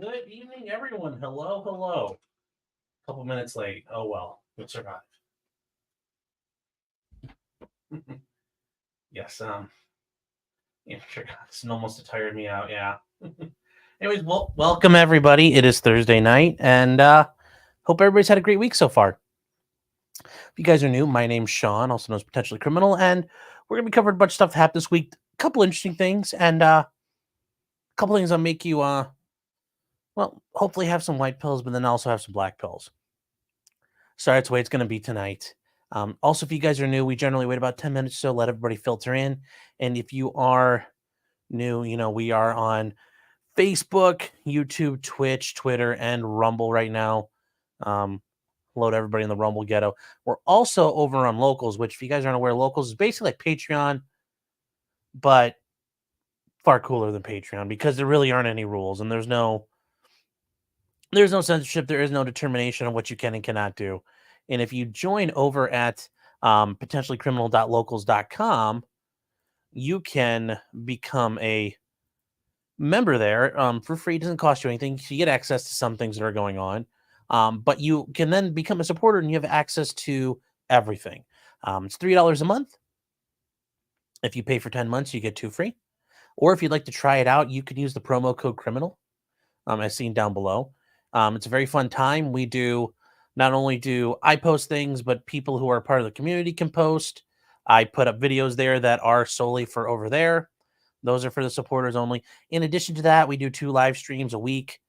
Good evening, everyone. Hello, hello. A couple minutes late. Oh well, we'll survive. Yes. Yeah, sure. God, this almost tired me out. Yeah. Anyways, welcome everybody. It is Thursday night, and hope everybody's had a great week so far. If you guys are new, my name's Sean, also known as Potentially Criminal, and we're gonna be covering a bunch of stuff that happened this week. A couple interesting things, and a couple things that'll make you well, hopefully have some white pills, but then also have some black pills. So that's the way it's going to be tonight. Also, if you guys are new, we generally wait about 10 minutes or so, let everybody filter in. And if you are new, we are on Facebook, YouTube, Twitch, Twitter, and Rumble right now. Hello to everybody in the Rumble ghetto. We're also over on Locals, which if you guys aren't aware, Locals is basically like Patreon, but far cooler than Patreon because there really aren't any rules and there's no censorship. There is no determination on what you can and cannot do. And if you join over at potentiallycriminal.locals.com, you can become a member there for free. It doesn't cost you anything. So you get access to some things that are going on. But you can then become a supporter and you have access to everything. It's $3 a month. If you pay for 10 months, you get 2 free. Or if you'd like to try it out, you can use the promo code criminal, as seen down below. It's a very fun time. We do not only do I post things, but people who are part of the community can post. I put up videos there that are solely for over there. Those are for the supporters only. In addition to that, we do 2 live streams a week.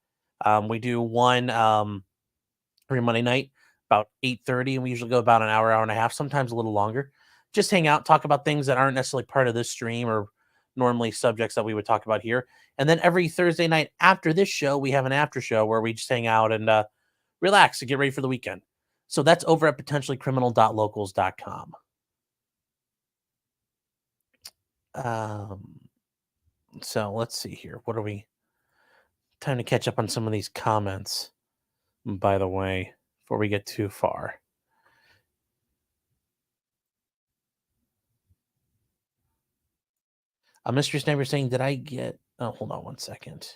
We do one every Monday night about 8:30, and we usually go about an hour, hour and a half, sometimes a little longer. Just hang out, talk about things that aren't necessarily part of this stream or normally subjects that we would talk about here. And then every Thursday night after this show, we have an after show where we just hang out and relax and get ready for the weekend. So that's over at potentiallycriminal.locals.com. So let's see here. What are we? Time to catch up on some of these comments, by the way, before we get too far. Mystery Sniper saying, did I get... Oh, hold on one second.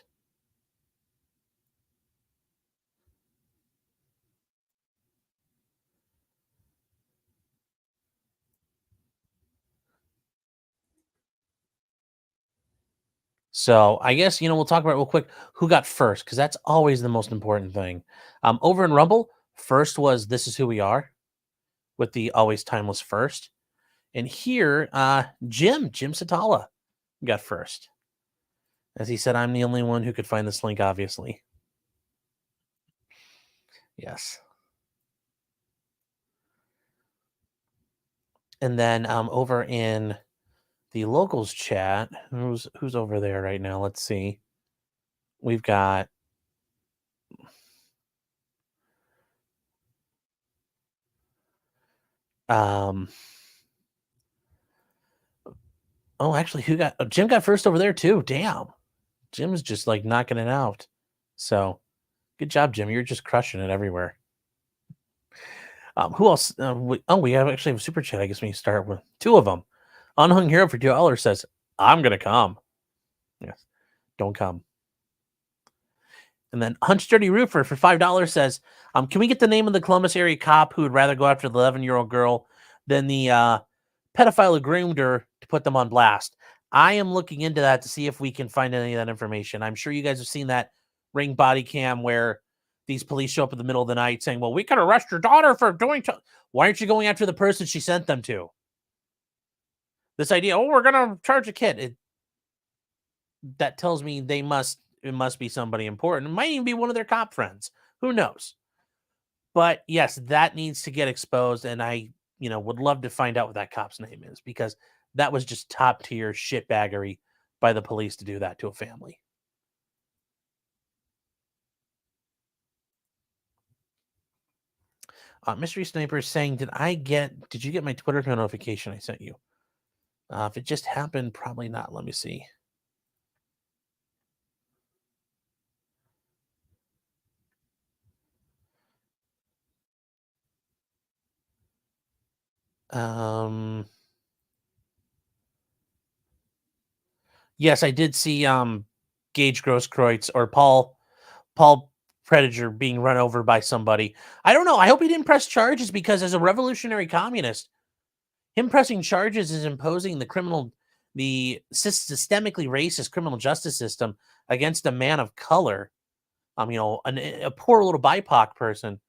So I guess, we'll talk about real quick who got first, because that's always the most important thing. Over in Rumble, first was This Is Who We Are, with the always timeless first. And here, Jim Satala got first. As he said, I'm the only one who could find this link, obviously. Yes. And then over in the locals chat, who's over there right now? Let's see. We've got oh, actually, Jim got first over there too. Damn. Jim's just like knocking it out. So good job, Jim. You're just crushing it everywhere. Who else? We have a super chat. I guess we start with 2 of them. Unhung Hero for $2 says, I'm going to come. Yes. Don't come. And then Hunch Dirty Roofer for $5 says, can we get the name of the Columbus area cop who would rather go after the 11-year-old girl than the pedophile who groomed her to put them on blast? I am looking into that to see if we can find any of that information. I'm sure you guys have seen that Ring body cam where these police show up in the middle of the night saying, well, we could arrest your daughter for doing... Why aren't you going after the person she sent them to? This idea, we're going to charge a kid. That tells me it must be somebody important. It might even be one of their cop friends. Who knows? But yes, that needs to get exposed. And I, would love to find out what that cop's name is, because that was just top tier shitbaggery by the police to do that to a family. Mystery Sniper is saying, did you get my Twitter notification I sent you? If it just happened, probably not. Let me see. Yes, I did see Gage Grosskreutz or Paul Paul Predator being run over by somebody. I don't know. I hope he didn't press charges because as a revolutionary communist, him pressing charges is imposing the systemically racist criminal justice system against a man of color. A poor little BIPOC person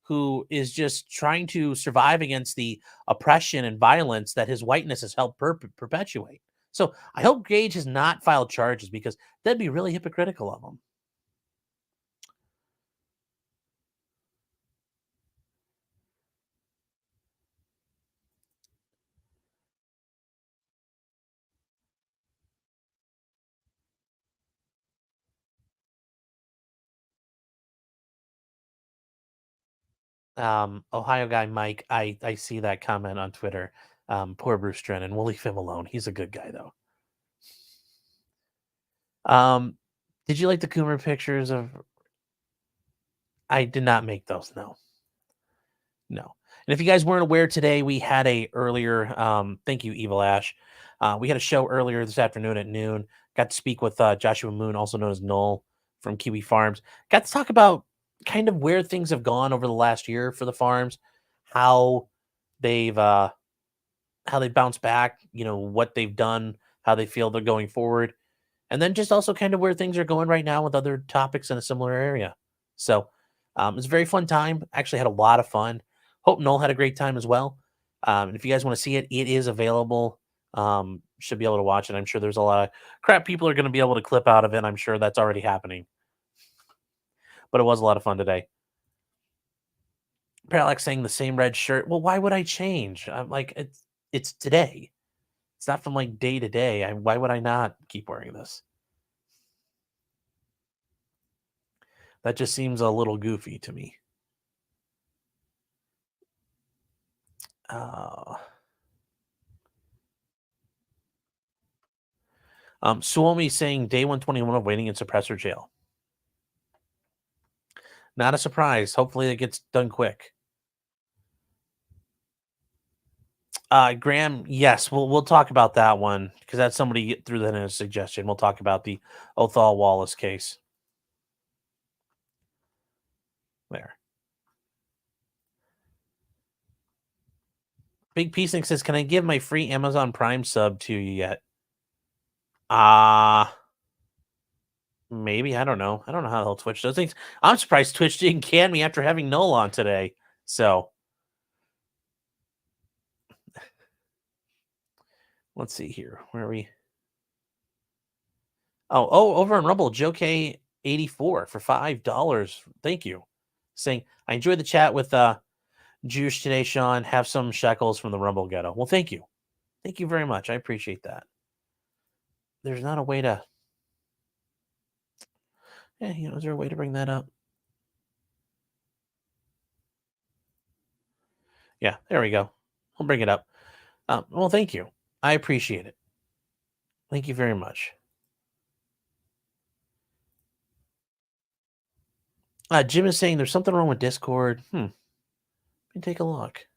who is just trying to survive against the oppression and violence that his whiteness has helped perpetuate. So I hope Gage has not filed charges because that'd be really hypocritical of him. Ohio guy Mike, I see that comment on Twitter. Poor Bruce Drennan. We'll leave him alone. He's a good guy though. Um, did you like the Coomer pictures of? I did not make those. No, no. And if you guys weren't aware today, we had a earlier. Thank you, Evil Ash. We had a show earlier this afternoon at noon. Got to speak with Joshua Moon, also known as Knoll from Kiwi Farms. Got to talk about kind of where things have gone over the last year for the farms, how they've how they bounce back, what they've done, how they feel they're going forward, and then just also kind of where things are going right now with other topics in a similar area. So it's a very fun time. Actually, had a lot of fun. Hope Noel had a great time as well. And if you guys want to see it, it is available. Should be able to watch it. I'm sure there's a lot of crap people are going to be able to clip out of it. I'm sure that's already happening. But it was a lot of fun today. Parallax saying the same red shirt. Well, why would I change? I'm like, it's today. It's not from like day to day. Why would I not keep wearing this? That just seems a little goofy to me. Uh, Suomi saying day 121 of waiting in suppressor jail. Not a surprise. Hopefully it gets done quick. Graham, yes, we'll talk about that one because that's somebody threw that in a suggestion. We'll talk about the Othal Wallace case. There. Big Peacenick says, "Can I give my free Amazon Prime sub to you yet?" Maybe. I don't know. I don't know how the hell Twitch does things. I'm surprised Twitch didn't can me after having Null on today. So let's see here. Where are we? Oh, over on Rumble, Joe K84 for $5. Thank you. Saying, I enjoyed the chat with Juice today, Sean. Have some shekels from the Rumble ghetto. Well, thank you. Thank you very much. I appreciate that. There's not a way to. Yeah, is there a way to bring that up? Yeah, there we go. I'll bring it up. Well, thank you. I appreciate it. Thank you very much. Jim is saying there's something wrong with Discord. Let me take a look.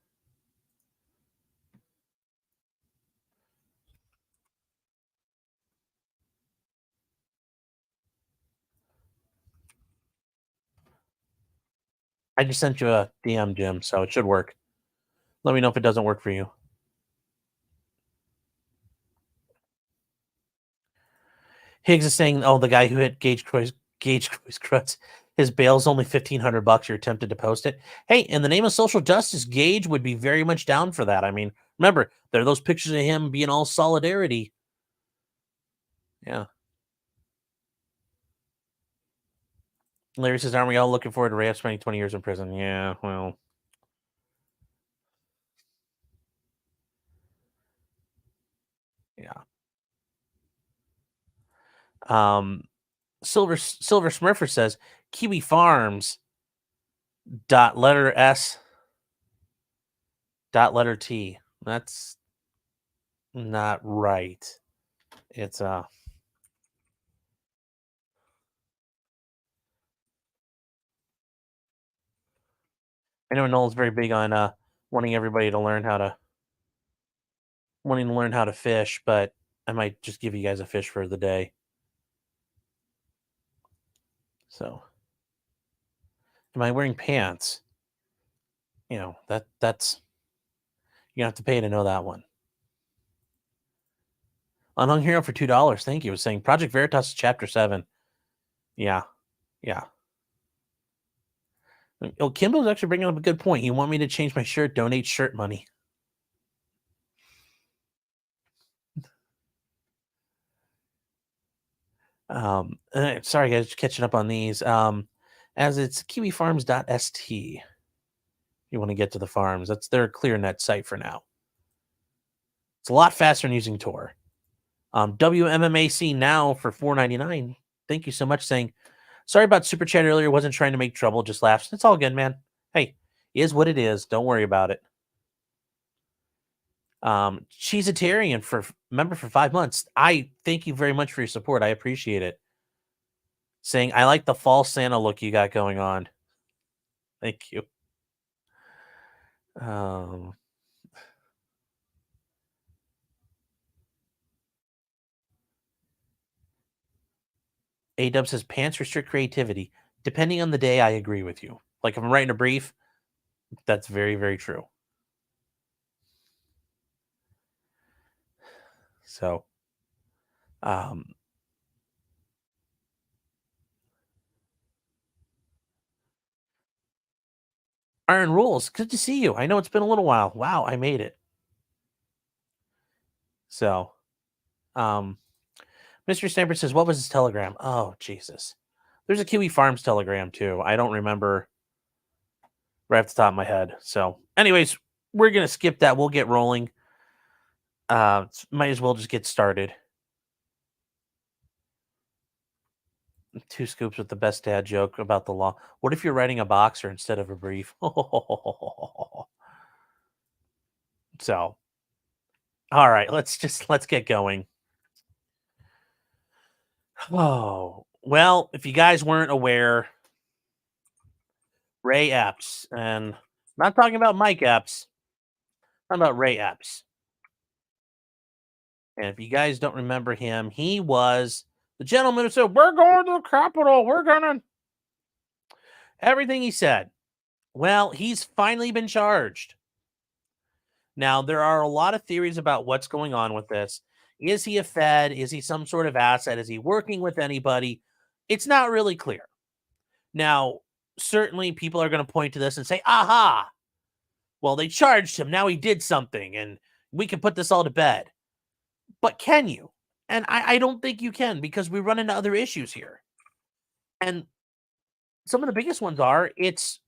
I just sent you a DM, Jim, so it should work. Let me know if it doesn't work for you. Higgs is saying, "Oh, the guy who hit Gage Crutz, his bail's only $1,500. You're tempted to post it. Hey, in the name of social justice, Gage would be very much down for that. I mean, remember there are those pictures of him being all solidarity. Yeah." Larry says, "Aren't we all looking forward to Ray spending 20 years in prison?" Yeah, well. Yeah. Silver Smurfer says Kiwi Farms dot letter S dot letter T. That's not right. It's I know Noel's very big on wanting everybody to learn how to fish, but I might just give you guys a fish for the day. So Am I wearing pants? That's you have to pay to know that one. Unhung Hero for $2. Thank you. Was saying Project Veritas Chapter 7. Yeah. Yeah. Oh, Kimbo's actually bringing up a good point. You want me to change my shirt? Donate shirt money. Sorry guys, catching up on these. As it's kiwifarms.st. You want to get to the farms. That's their ClearNet site for now. It's a lot faster than using Tor. WMMAC now for $4.99. Thank you so much. Saying sorry about super chat earlier. Wasn't trying to make trouble. Just laughs. It's all good, man. Hey, is what it is. Don't worry about it. Cheeseatarian for member for 5 months. I thank you very much for your support. I appreciate it. Saying I like the false Santa look you got going on. Thank you. A-Dub says pants restrict creativity. Depending on the day, I agree with you. Like if I'm writing a brief, that's very, very true. So, Iron Rules, good to see you. I know it's been a little while. Wow, I made it. So, Mr. Stamper says, what was his telegram? Oh, Jesus. There's a Kiwi Farms telegram, too. I don't remember right off the top of my head. So, anyways, we're going to skip that. We'll get rolling. Might as well just get started. 2 scoops with the best dad joke about the law. What if you're writing a boxer instead of a brief? So, all right, let's get going. Oh, well, if you guys weren't aware, Ray Epps, and I'm not talking about Mike Epps, I'm talking about Ray Epps. And if you guys don't remember him, he was the gentleman who said, we're going to the Capitol. We're going to everything he said. Well, he's finally been charged. Now, there are a lot of theories about what's going on with this. Is he a Fed? Is he some sort of asset? Is he working with anybody? It's not really clear. Now, certainly people are going to point to this and say, aha, well, they charged him. Now he did something and we can put this all to bed. But can you? And I don't think you can because we run into other issues here. And some of the biggest ones are it's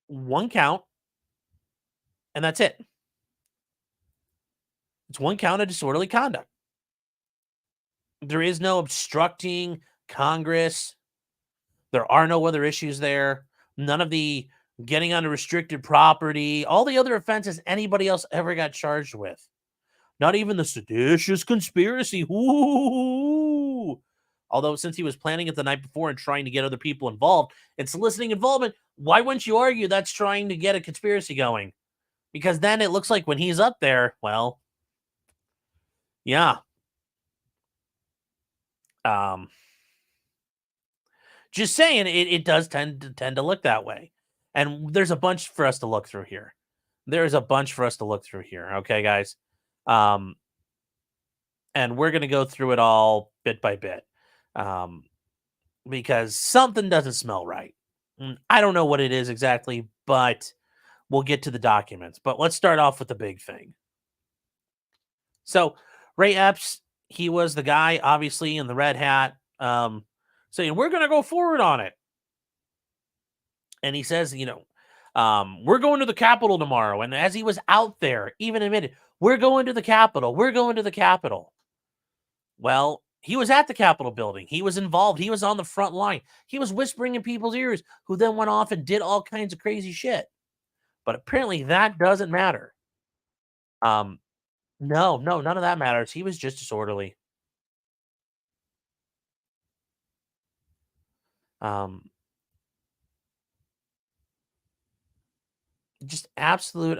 one count and that's it. It's one count of disorderly conduct. There is no obstructing Congress. There are no other issues there. None of the getting onto restricted property, all the other offenses anybody else ever got charged with. Not even the seditious conspiracy. Ooh. Although, since he was planning it the night before and trying to get other people involved and soliciting involvement, why wouldn't you argue that's trying to get a conspiracy going? Because then it looks like when he's up there, well, yeah. Just saying, it does tend to look that way. And there's a bunch for us to look through here. There's a bunch for us to look through here. Okay, guys. And we're going to go through it all bit by bit. Because something doesn't smell right. I don't know what it is exactly, but we'll get to the documents. But let's start off with the big thing. So Ray Epps, he was the guy, obviously, in the red hat, saying, we're going to go forward on it. And he says, we're going to the Capitol tomorrow. And as he was out there, even admitted, we're going to the Capitol. We're going to the Capitol. Well, he was at the Capitol building. He was involved. He was on the front line. He was whispering in people's ears, who then went off and did all kinds of crazy shit. But apparently that doesn't matter. No, none of that matters. He was just disorderly. Just absolute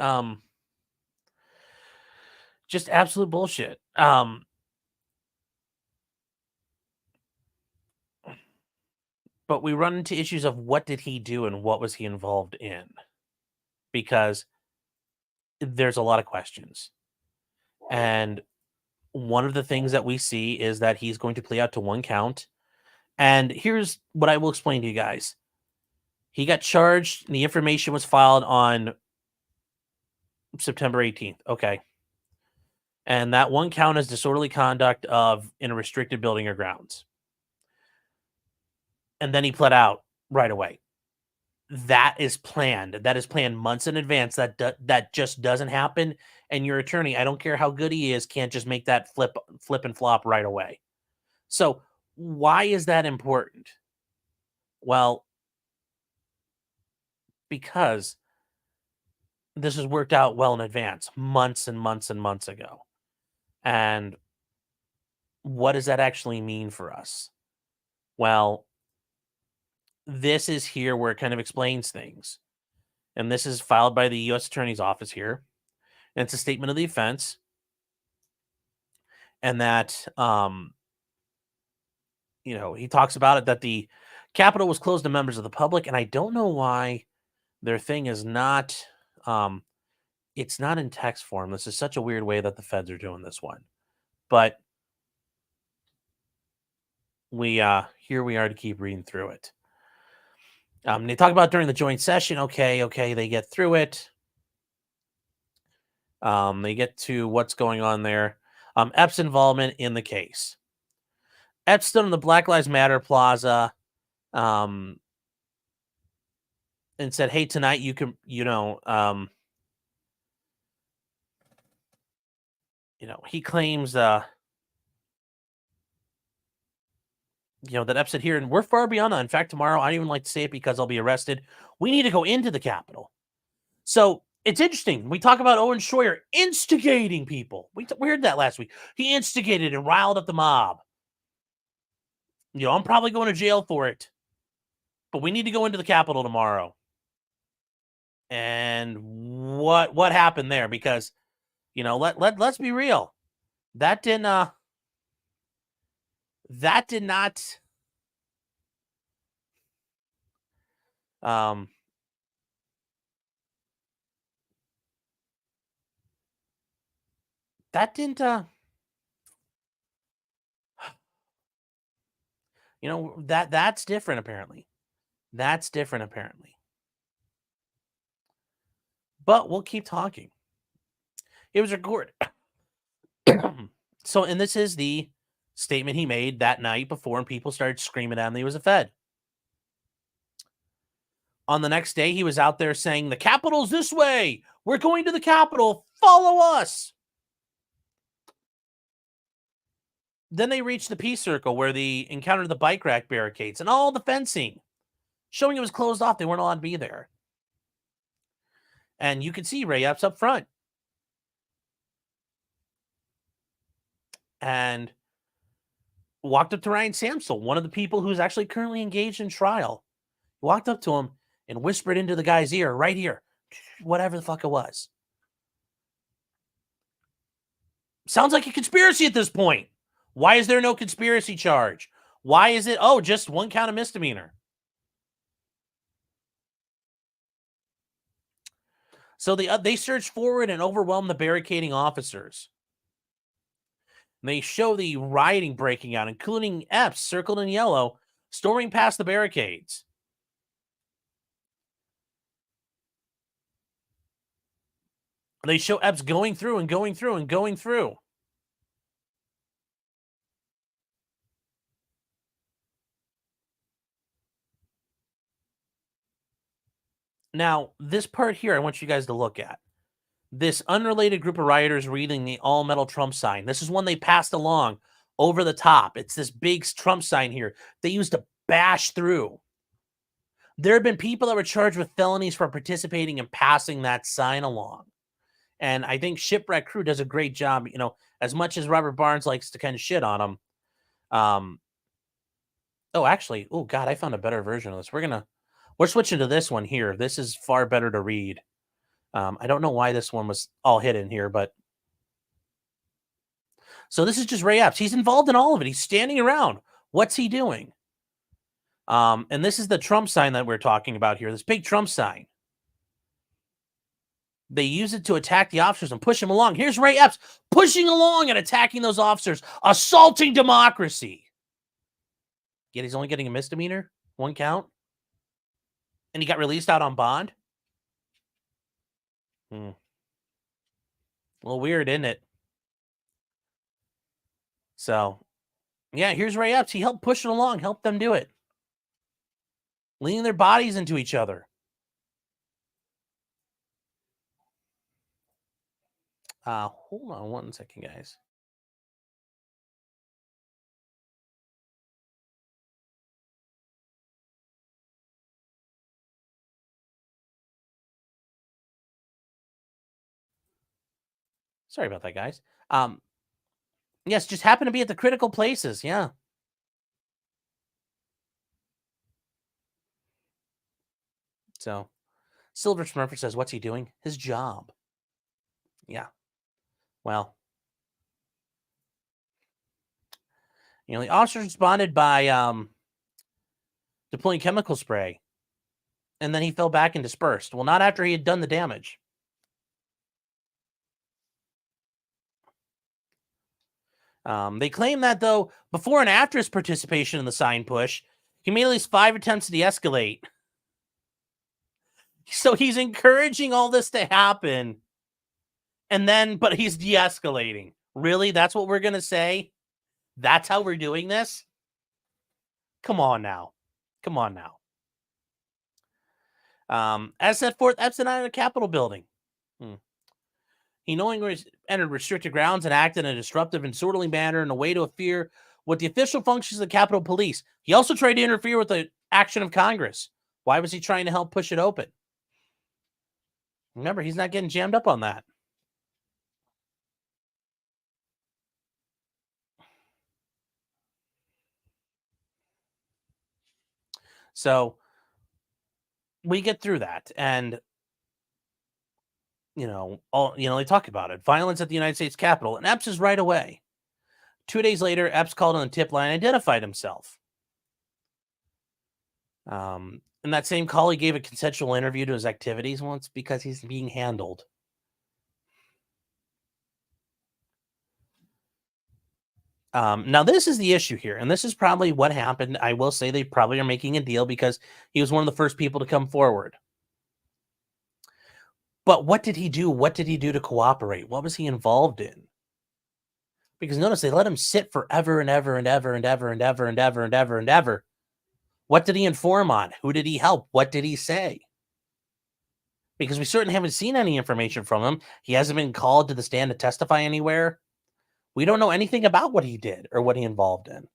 bullshit. But we run into issues of what did he do and what was he involved in? Because there's a lot of questions. And one of the things that we see is that he's going to plea out to one count. And here's what I will explain to you guys. He got charged, and the information was filed on September 18th. Okay. And that one count is disorderly conduct in a restricted building or grounds. And then he pled out right away. That is planned. That is planned months in advance. That just doesn't happen. And your attorney, I don't care how good he is, can't just make that flip and flop right away. So why is that important? Well, because this was worked out well in advance, months and months and months ago. And what does that actually mean for us? Well, this is here where it kind of explains things. And this is filed by the U.S. Attorney's Office here. And it's a statement of the offense. And that, he talks about it that the Capitol was closed to members of the public. And I don't know why their thing is not, it's not in text form. This is such a weird way that the feds are doing this one. But here we are to keep reading through it. They talk about during the joint session. Okay, they get through it. They get to what's going on there. Epps' involvement in the case. Epps stood on the Black Lives Matter plaza and said, hey, tonight you can, he claims, that Epps said here, and we're far beyond that. In fact, tomorrow, I don't even like to say it because I'll be arrested. We need to go into the Capitol. So it's interesting. We talk about Owen Schroyer instigating people. We heard that last week. He instigated and riled up the mob. I'm probably going to jail for it. But we need to go into the Capitol tomorrow. And what happened there? Because, let's be real. That did not that didn't that's different apparently. That's different apparently. But we'll keep talking. It was recorded. So, and this is the statement he made that night before, and people started screaming at him that he was a Fed. On the next day, he was out there saying, the Capitol's this way. We're going to the Capitol. Follow us. Then they reached the Peace Circle where they encountered the bike rack barricades and all the fencing, showing it was closed off. They weren't allowed to be there. And you can see Ray Epps up front. And walked up to Ryan Samsel, one of the people who's actually currently engaged in trial. Walked up to him and whispered into the guy's ear, right here, whatever the fuck it was. Sounds like a conspiracy at this point. Why is there no conspiracy charge? Why is it, just one count of misdemeanor? So they surged forward and overwhelmed the barricading officers. And they show the rioting breaking out, including Epps, circled in yellow, storming past the barricades. They show Epps going through and going through and going through. Now, this part here, I want you guys to look at. This unrelated group of rioters reading the all-metal Trump sign. This is one they passed along over the top. It's this big Trump sign here they used to bash through. There have been people that were charged with felonies for participating and passing that sign along. And I think Shipwreck Crew does a great job, as much as Robert Barnes likes to kind of shit on him. Actually, God, I found a better version of this. We're switching to this one here. This is far better to read. I don't know why this one was all hidden here, but. So this is just Ray Epps. He's involved in all of it. He's standing around. What's he doing? And this is the Trump sign that we're talking about here. This big Trump sign. They use it to attack the officers and push them along. Here's Ray Epps pushing along and attacking those officers, assaulting democracy. Yet he's only getting a misdemeanor, 1 count. And he got released out on bond. A little weird, isn't it? So, yeah, here's Ray Epps. He helped push it along, helped them do it. Leaning their bodies into each other. Hold on 1 second, guys. Sorry about that, guys. Yes, just happen to be at the critical places. Yeah. So, Silver Smurfer says, what's he doing? His job. Yeah. Well, the officers responded by deploying chemical spray, and then he fell back and dispersed. Well, not after he had done the damage. They claim that, though, before and after his participation in the sign push, he made at least 5 attempts to de-escalate. So he's encouraging all this to happen, but he's de-escalating. Really? That's what we're going to say? That's how we're doing this? Come on now. As set forth, Epps and I in the Capitol building. He knowingly entered restricted grounds and acted in a disruptive and disorderly manner in a way to interfere with the official functions of the Capitol Police. He also tried to interfere with the action of Congress. Why was he trying to help push it open? Remember, he's not getting jammed up on that. So we get through that, and they talk about it. Violence at the United States Capitol, and Epps is right away. 2 days later, Epps called on the tip line and identified himself. In that same call, he gave a consensual interview to his activities. Well, it's because he's being handled. Now, this is the issue here, and this is probably what happened. I will say they probably are making a deal because he was one of the first people to come forward. But what did he do? What did he do to cooperate? What was he involved in? Because notice they let him sit forever and ever and ever and ever and ever and ever and ever and ever. What did he inform on? Who did he help? What did he say? Because we certainly haven't seen any information from him. He hasn't been called to the stand to testify anywhere. We don't know anything about what he did or what he involved in.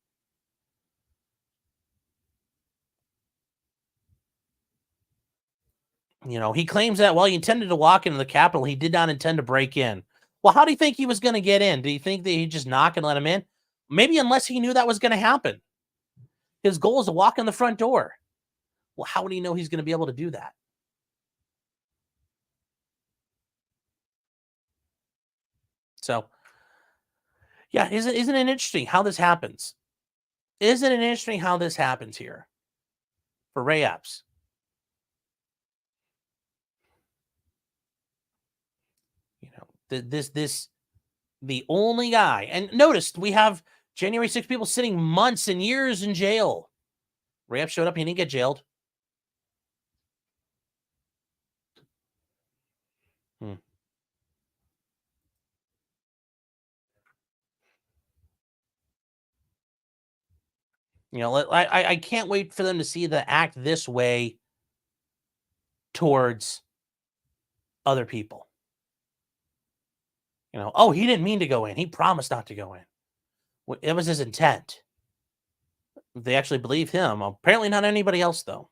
He claims that while he intended to walk into the Capitol, he did not intend to break in. Well, how do you think he was going to get in? Do you think that he'd just knock and let him in? Maybe unless he knew that was going to happen. His goal is to walk in the front door. Well, how would he know he's going to be able to do that? So, yeah, isn't it interesting how this happens? Isn't it interesting how this happens here for Ray Epps? The only guy, and notice we have January 6 people sitting months and years in jail. Ray Epps showed up, he didn't get jailed. I can't wait for them to see the act this way towards other people. Oh, he didn't mean to go in. He promised not to go in. It was his intent. They actually believe him. Apparently not anybody else, though.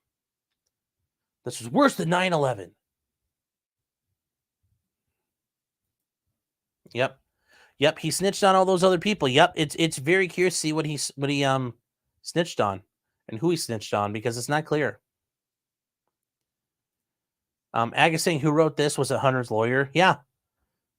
This was worse than 9/11. Yep. He snitched on all those other people. Yep. It's very curious to see what he snitched on and who he snitched on because it's not clear. Ag is saying who wrote this was a Hunter's lawyer. Yeah.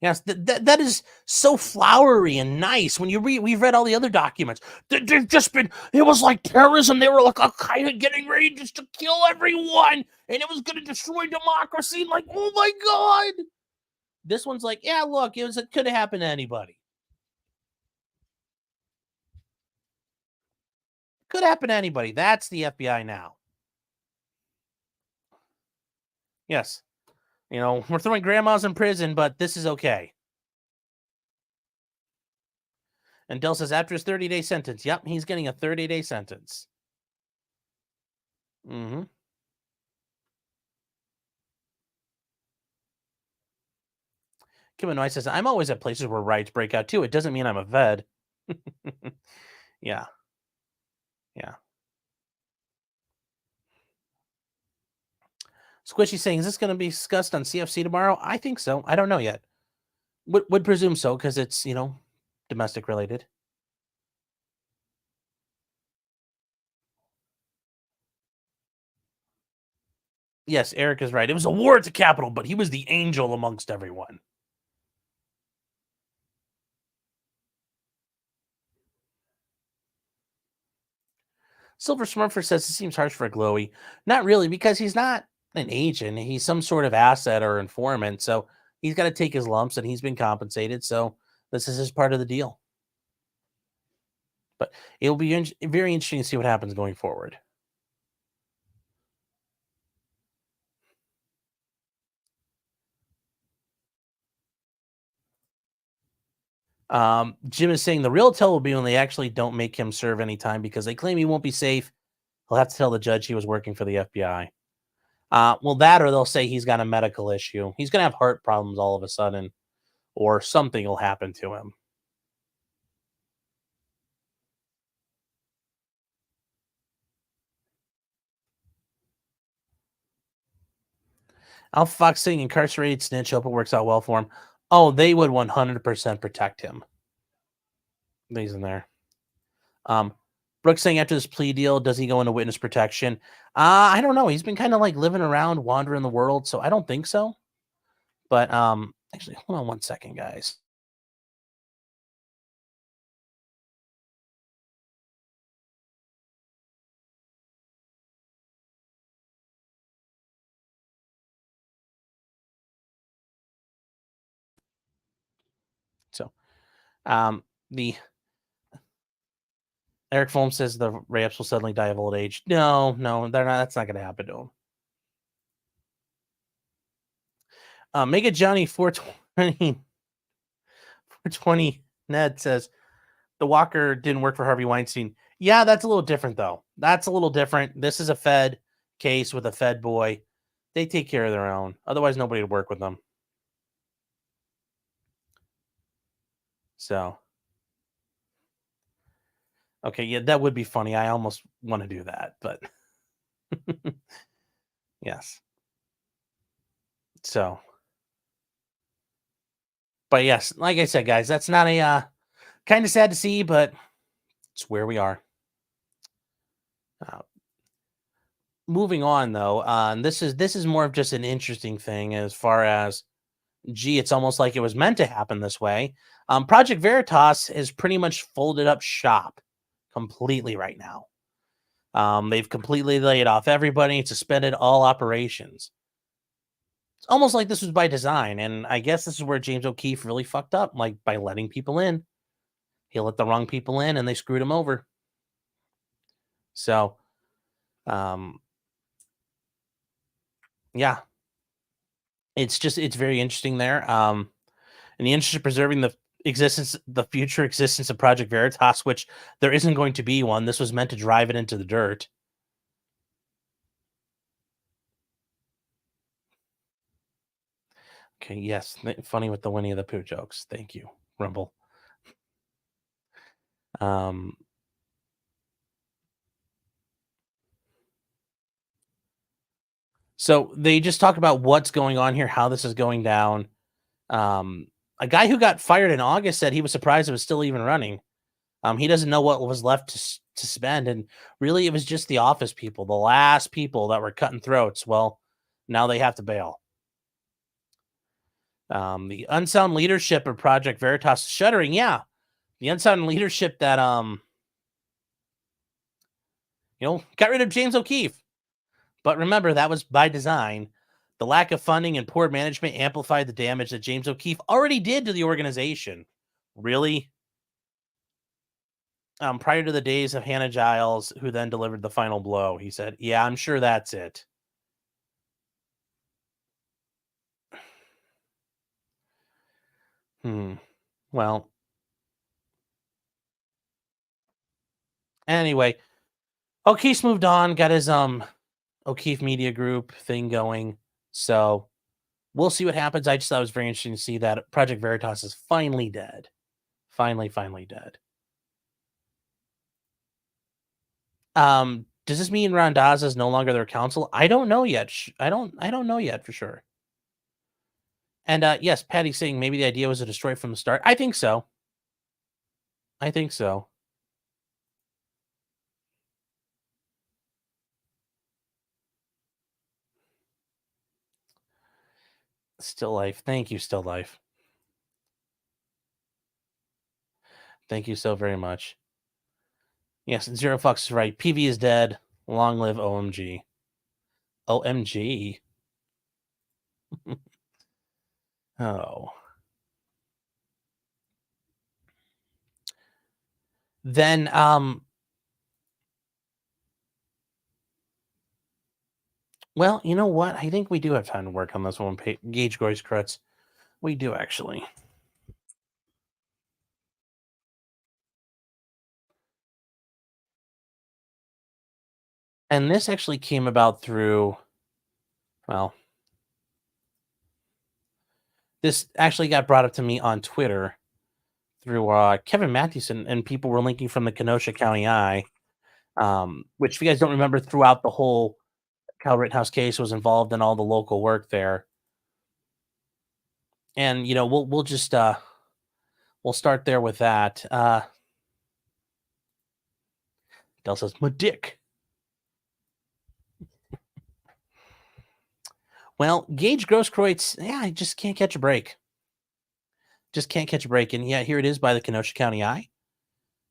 Yes, that is so flowery and nice. When we've read all the other documents. They've just been, it was like terrorism. They were like Al Qaeda getting ready just to kill everyone, and it was going to destroy democracy. Like, oh my god! This one's like, yeah, look, it could have happened to anybody. Could happen to anybody. That's the FBI now. Yes, we're throwing grandmas in prison, but this is okay. And Dell says after his 30-day sentence, yep, he's getting a 30-day sentence. Mm-hmm. Kim Noy says, I'm always at places where riots break out too. It doesn't mean I'm a Ved. Yeah. Yeah. Squishy saying, is this going to be discussed on CFC tomorrow? I think so. I don't know yet. Would presume so because it's, domestic related. Yes, Eric is right. It was a war at the Capitol, but he was the angel amongst everyone. Silver Smurfer says it seems harsh for Glowy. Not really, because he's not an agent. He's some sort of asset or informant. So he's got to take his lumps and he's been compensated. So this is his part of the deal. But it'll be very interesting to see what happens going forward. Jim is saying the real tell will be when they actually don't make him serve any time because they claim he won't be safe. He'll have to tell the judge he was working for the FBI. Well, that or they'll say he's got a medical issue. He's going to have heart problems all of a sudden, or something will happen to him. Alpha Fox saying incarcerated snitch. Hope it works out well for him. Oh, they would 100% protect him. He's in there. Brooks saying after this plea deal, does he go into witness protection? I don't know. He's been kind of like living around, wandering the world, so I don't think so. But actually, hold on one second, guys. So, the Eric Foam says the Epps will suddenly die of old age. No, they're not. That's not going to happen to him. Mega Johnny 420 420 Ned says the Walker didn't work for Harvey Weinstein. Yeah, that's a little different though. That's a little different. This is a Fed case with a Fed boy. They take care of their own. Otherwise, nobody would work with them. So, okay, yeah, that would be funny. I almost want to do that, but yes. So, but yes, like I said, guys, that's not a kind of sad to see, but it's where we are. Moving on though, this is more of just an interesting thing as far as, gee, it's almost like it was meant to happen this way. Project Veritas is pretty much folded up shop completely right now. They've completely laid off everybody, suspended all operations. It's almost like this was by design, and I guess this is where James O'Keefe really fucked up, like by letting people in. He let the wrong people in, and they screwed him over. So, yeah, it's very interesting there. In the interest of preserving the future existence of Project Veritas, which there isn't going to be one. This was meant to drive it into the dirt. Okay, yes, funny with the Winnie the Pooh jokes. Thank you, Rumble. So they just talk about what's going on here, how this is going down. A guy who got fired in August said he was surprised it was still even running. He doesn't know what was left to spend, and really, it was just the office people, the last people that were cutting throats. Well, now they have to bail. The unsound leadership of Project Veritas is shuttering. Yeah, the unsound leadership that got rid of James O'Keefe. But remember, that was by design. The lack of funding and poor management amplified the damage that James O'Keefe already did to the organization. Really? Prior to the days of Hannah Giles, who then delivered the final blow, he said, "Yeah, I'm sure that's it." Hmm. Well, anyway, O'Keefe's moved on, got his O'Keefe Media Group thing going. So we'll see what happens. I just thought it was very interesting to see that Project Veritas is finally dead. Finally dead. Does this mean Randazza is no longer their counsel? I don't know yet. I don't know yet for sure. And yes, Patty's saying maybe the idea was to destroy it from the start. I think so. I think so. Still life. Thank you, Still life. Thank you so very much. Yes, Zero Fox is right. PV is dead. Long live OMG. OMG. Oh. Then well, you know what? I think we do have time to work on this one. Gage Goy's Crutz. We do actually. And this actually came about through, well, this actually got brought up to me on Twitter through Kevin Mathewson, and people were linking from the Kenosha County Eye, which, if you guys don't remember, throughout the whole Cal Rittenhouse case was involved in all the local work there. And we'll just we'll start there with that. Del says, "My dick." Well, Gage Grosskreutz, yeah, I just can't catch a break. Just can't catch a break. And yeah, here it is by the Kenosha County Eye.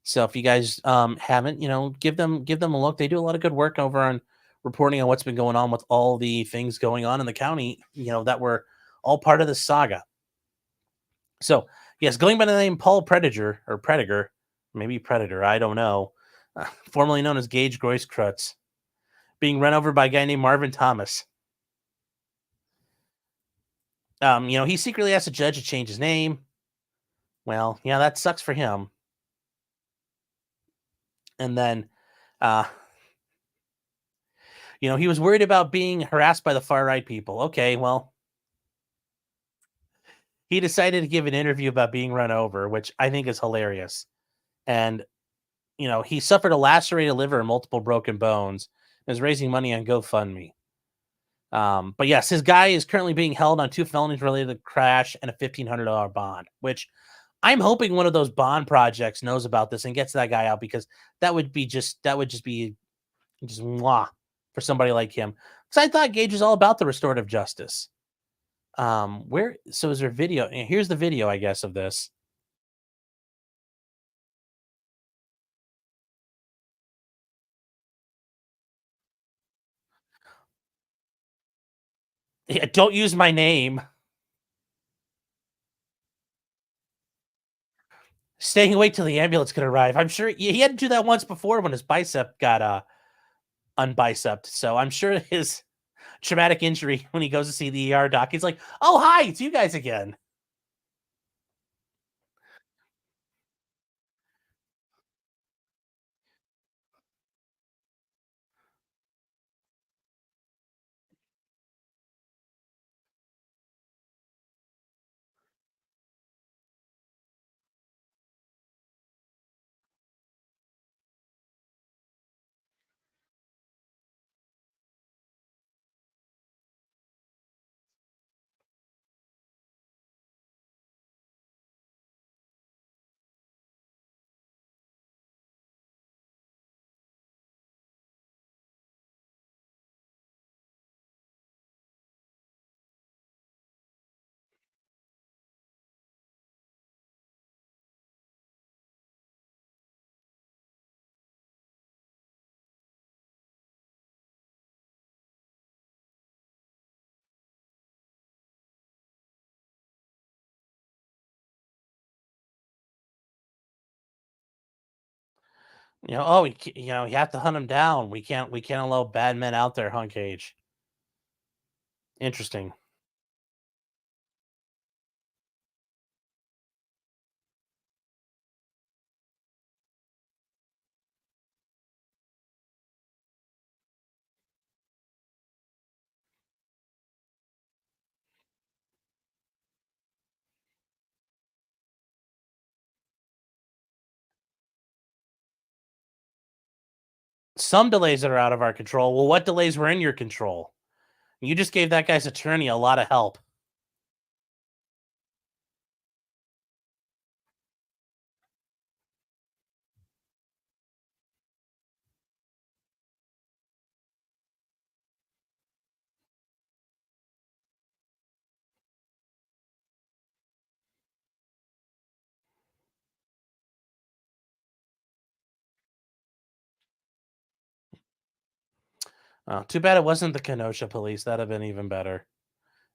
So if you guys haven't, give them a look. They do a lot of good work over on reporting on what's been going on with all the things going on in the county, that were all part of the saga. So yes, going by the name Paul Predator or Predator, maybe Predator, I don't know, formerly known as Gage Grosskreutz, being run over by a guy named Marvin Thomas. He secretly asked a judge to change his name. Well, yeah, that sucks for him. And then, uh, he was worried about being harassed by the far right people. Okay, well, he decided to give an interview about being run over, which I think is hilarious. And, he suffered a lacerated liver and multiple broken bones and is raising money on GoFundMe. But yes, his guy is currently being held on 2 felonies related to the crash and a $1,500 bond, which I'm hoping one of those bond projects knows about this and gets that guy out, because that would just be just mwah for somebody like him. Because I thought Gage was all about the restorative justice. Where so is there video? Here's the video, I guess, of this. Yeah, don't use my name. Staying awake till the ambulance could arrive. I'm sure he had to do that once before when his bicep got unbicepped. So I'm sure his traumatic injury, when he goes to see the ER doc, he's like, "Oh, hi, it's you guys again." You have to hunt him down. We can't allow bad men out there, huh, Cage? Interesting. Some delays that are out of our control. Well, what delays were in your control? You just gave that guy's attorney a lot of help. Oh, too bad it wasn't the Kenosha police. That'd have been even better.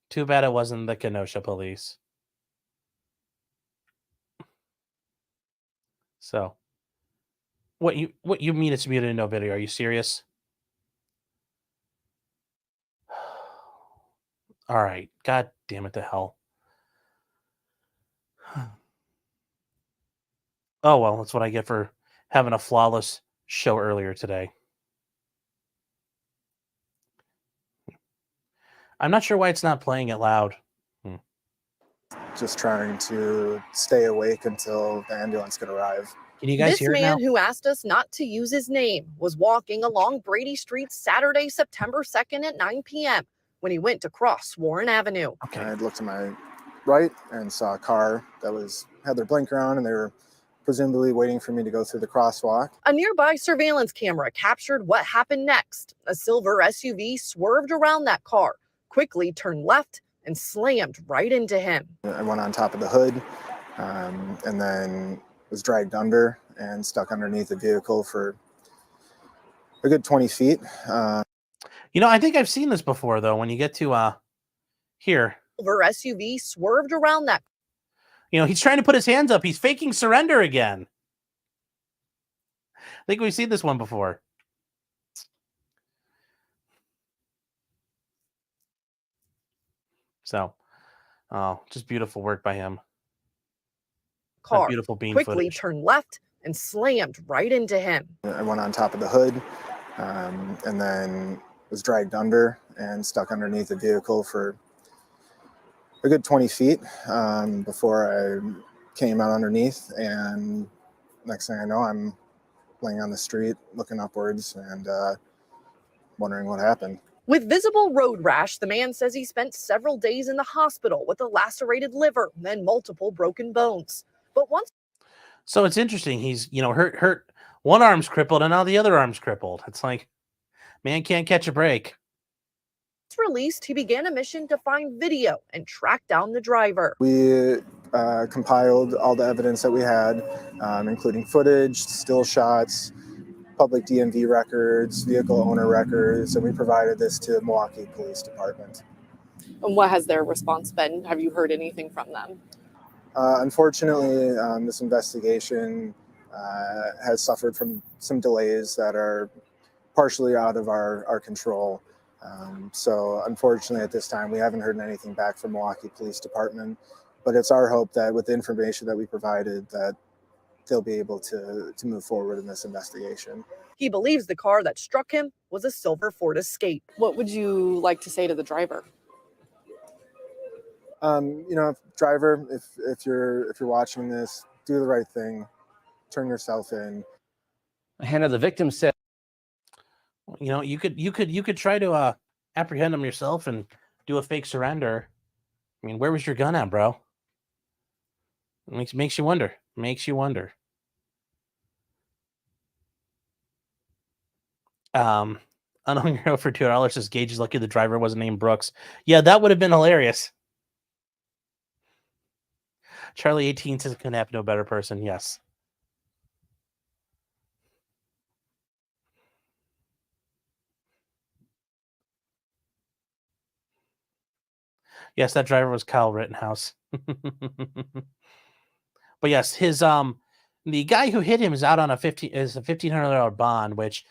Too bad it wasn't the Kenosha police. So, what you mean it's muted in no video? Are you serious? All right. God damn it to hell. Oh well, that's what I get for having a flawless show earlier today. I'm not sure why it's not playing it loud. Just trying to stay awake until the ambulance could arrive. Can you guys This hear it man now? who asked us not to use his name was walking along Brady Street Saturday, September 2nd at 9 p.m. when he went to cross Warren Avenue. Okay. I looked to my right and saw a car that had their blinker on, and they were presumably waiting for me to go through the crosswalk. A nearby surveillance camera captured what happened next. A silver SUV swerved around that car, quickly turned left, and slammed right into him. I went on top of the hood and then was dragged under and stuck underneath the vehicle for a good 20 feet. I think I've seen this before, though. When you get to here. Silver SUV swerved around that. He's trying to put his hands up. He's faking surrender again. I think we've seen this one before. So, just beautiful work by him. Car beautiful beam quickly footage. Turned left and slammed right into him. I went on top of the hood and then was dragged under and stuck underneath the vehicle for a good 20 feet before I came out underneath, and next thing I know, I'm laying on the street looking upwards and wondering what happened. With visible road rash, the man says he spent several days in the hospital with a lacerated liver and multiple broken bones. But so it's interesting. He's hurt. One arm's crippled and now the other arm's crippled. It's like, man can't catch a break. Released, he began a mission to find video and track down the driver. We compiled all the evidence that we had, including footage, still shots, public DMV records, vehicle owner records, and we provided this to the Milwaukee Police Department. And what has their response been? Have you heard anything from them? Unfortunately, this investigation has suffered from some delays that are partially out of our control. So unfortunately, at this time, we haven't heard anything back from Milwaukee Police Department, but it's our hope that with the information that we provided, that they'll be able to move forward in this investigation. He believes the car that struck him was a silver Ford Escape. What would you like to say to the driver? Driver, if you're watching this, do the right thing, turn yourself in. Hannah, the victim said, you could try to apprehend him yourself and do a fake surrender. I mean, where was your gun at, bro? It makes you wonder. Unknowing hero for $2 says Gage is lucky the driver wasn't named Brooks. Yeah, that would have been hilarious. Charlie 18 says couldn't happen to a better person. Yes. Yes, that driver was Kyle Rittenhouse. But yes, his The guy who hit him is out on a $1,500 bond, which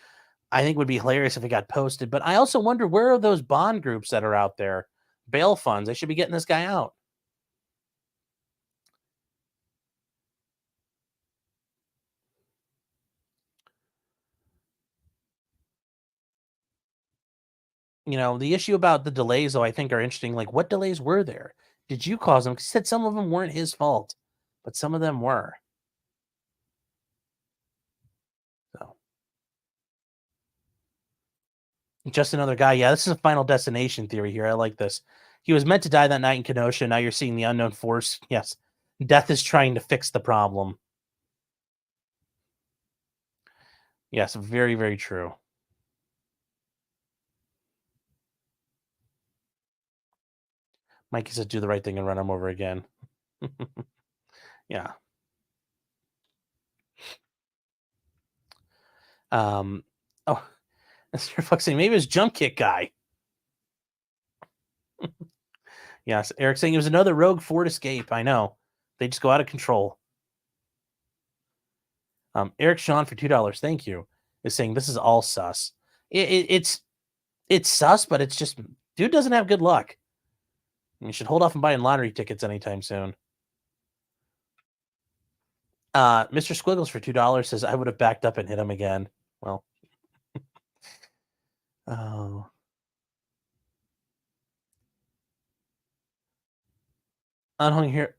I think would be hilarious if it got posted. But I also wonder, where are those bond groups that are out there? Bail funds. They should be getting this guy out. The issue about the delays, though, I think are interesting. Like, what delays were there? Did you cause them? 'Cause he said some of them weren't his fault, but some of them were. So, just another guy. Yeah, this is a Final Destination theory here. I like this. He was meant to die that night in Kenosha. Now you're seeing the unknown force. Yes, death is trying to fix the problem. Yes, very, very true. Mikey says, do the right thing and run him over again. Yeah. Oh, Mr. Fuck saying maybe it was jump kick guy. Yes, Eric saying it was another rogue Ford Escape. I know. They just go out of control. Eric Sean for $2, thank you, is saying this is all sus. It's sus, but it's just, dude doesn't have good luck. You should hold off on buying lottery tickets anytime soon. Mr. Squiggles for $2 says I would have backed up and hit him again. Well, oh. On here,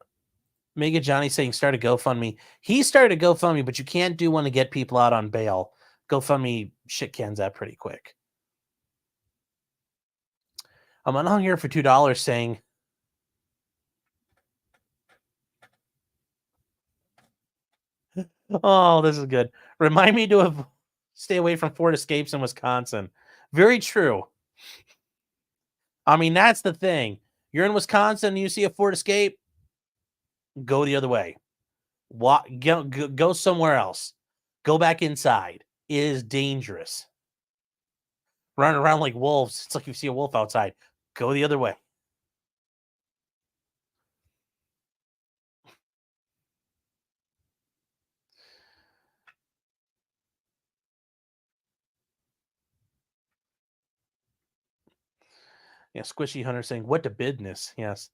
Mega Johnny saying start a GoFundMe. He started a GoFundMe, but you can't do one to get people out on bail. GoFundMe shit cans that pretty quick. I'm on here for $2 saying, oh, this is good. Remind me to stay away from Ford Escapes in Wisconsin. Very true. I mean, that's the thing. You're in Wisconsin and you see a Ford Escape, go the other way. Go somewhere else. Go back inside. It is dangerous. Running around like wolves. It's like you see a wolf outside. Go the other way. Yeah, Squishy Hunter saying, what to business? Yes.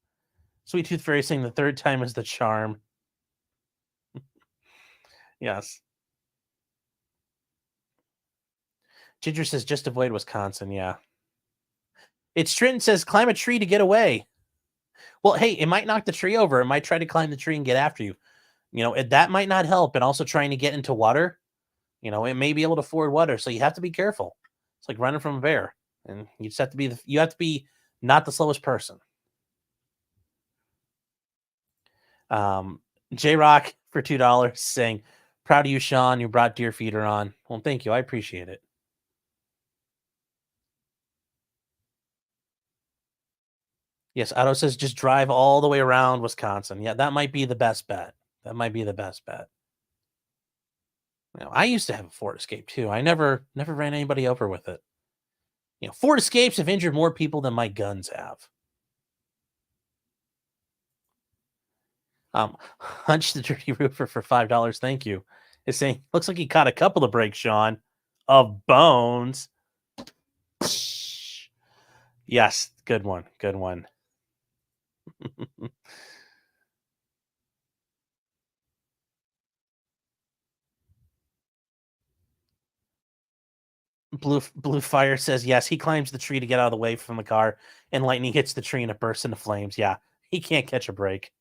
Sweet Tooth Fairy saying the third time is the charm. Yes. Ginger says, just avoid Wisconsin. Yeah. It's Trenton says, climb a tree to get away. Well, hey, it might knock the tree over. It might try to climb the tree and get after you. That might not help. And also trying to get into water, it may be able to ford water. So you have to be careful. It's like running from a bear. And you just have to be, not the slowest person. J-Rock for $2 saying, proud of you, Sean. You brought Deer Feeder on. Well, thank you. I appreciate it. Yes, Otto says just drive all the way around Wisconsin. Yeah, that might be the best bet. I used to have a Ford Escape too. I never ran anybody over with it. Ford Escapes have injured more people than my guns have. Hunch the Dirty Roofer for $5. Thank you. Is saying looks like he caught a couple of breaks, Sean, of bones. Yes, good one. Blue Fire says yes. He climbs the tree to get out of the way from the car, and lightning hits the tree and it bursts into flames. Yeah, he can't catch a break.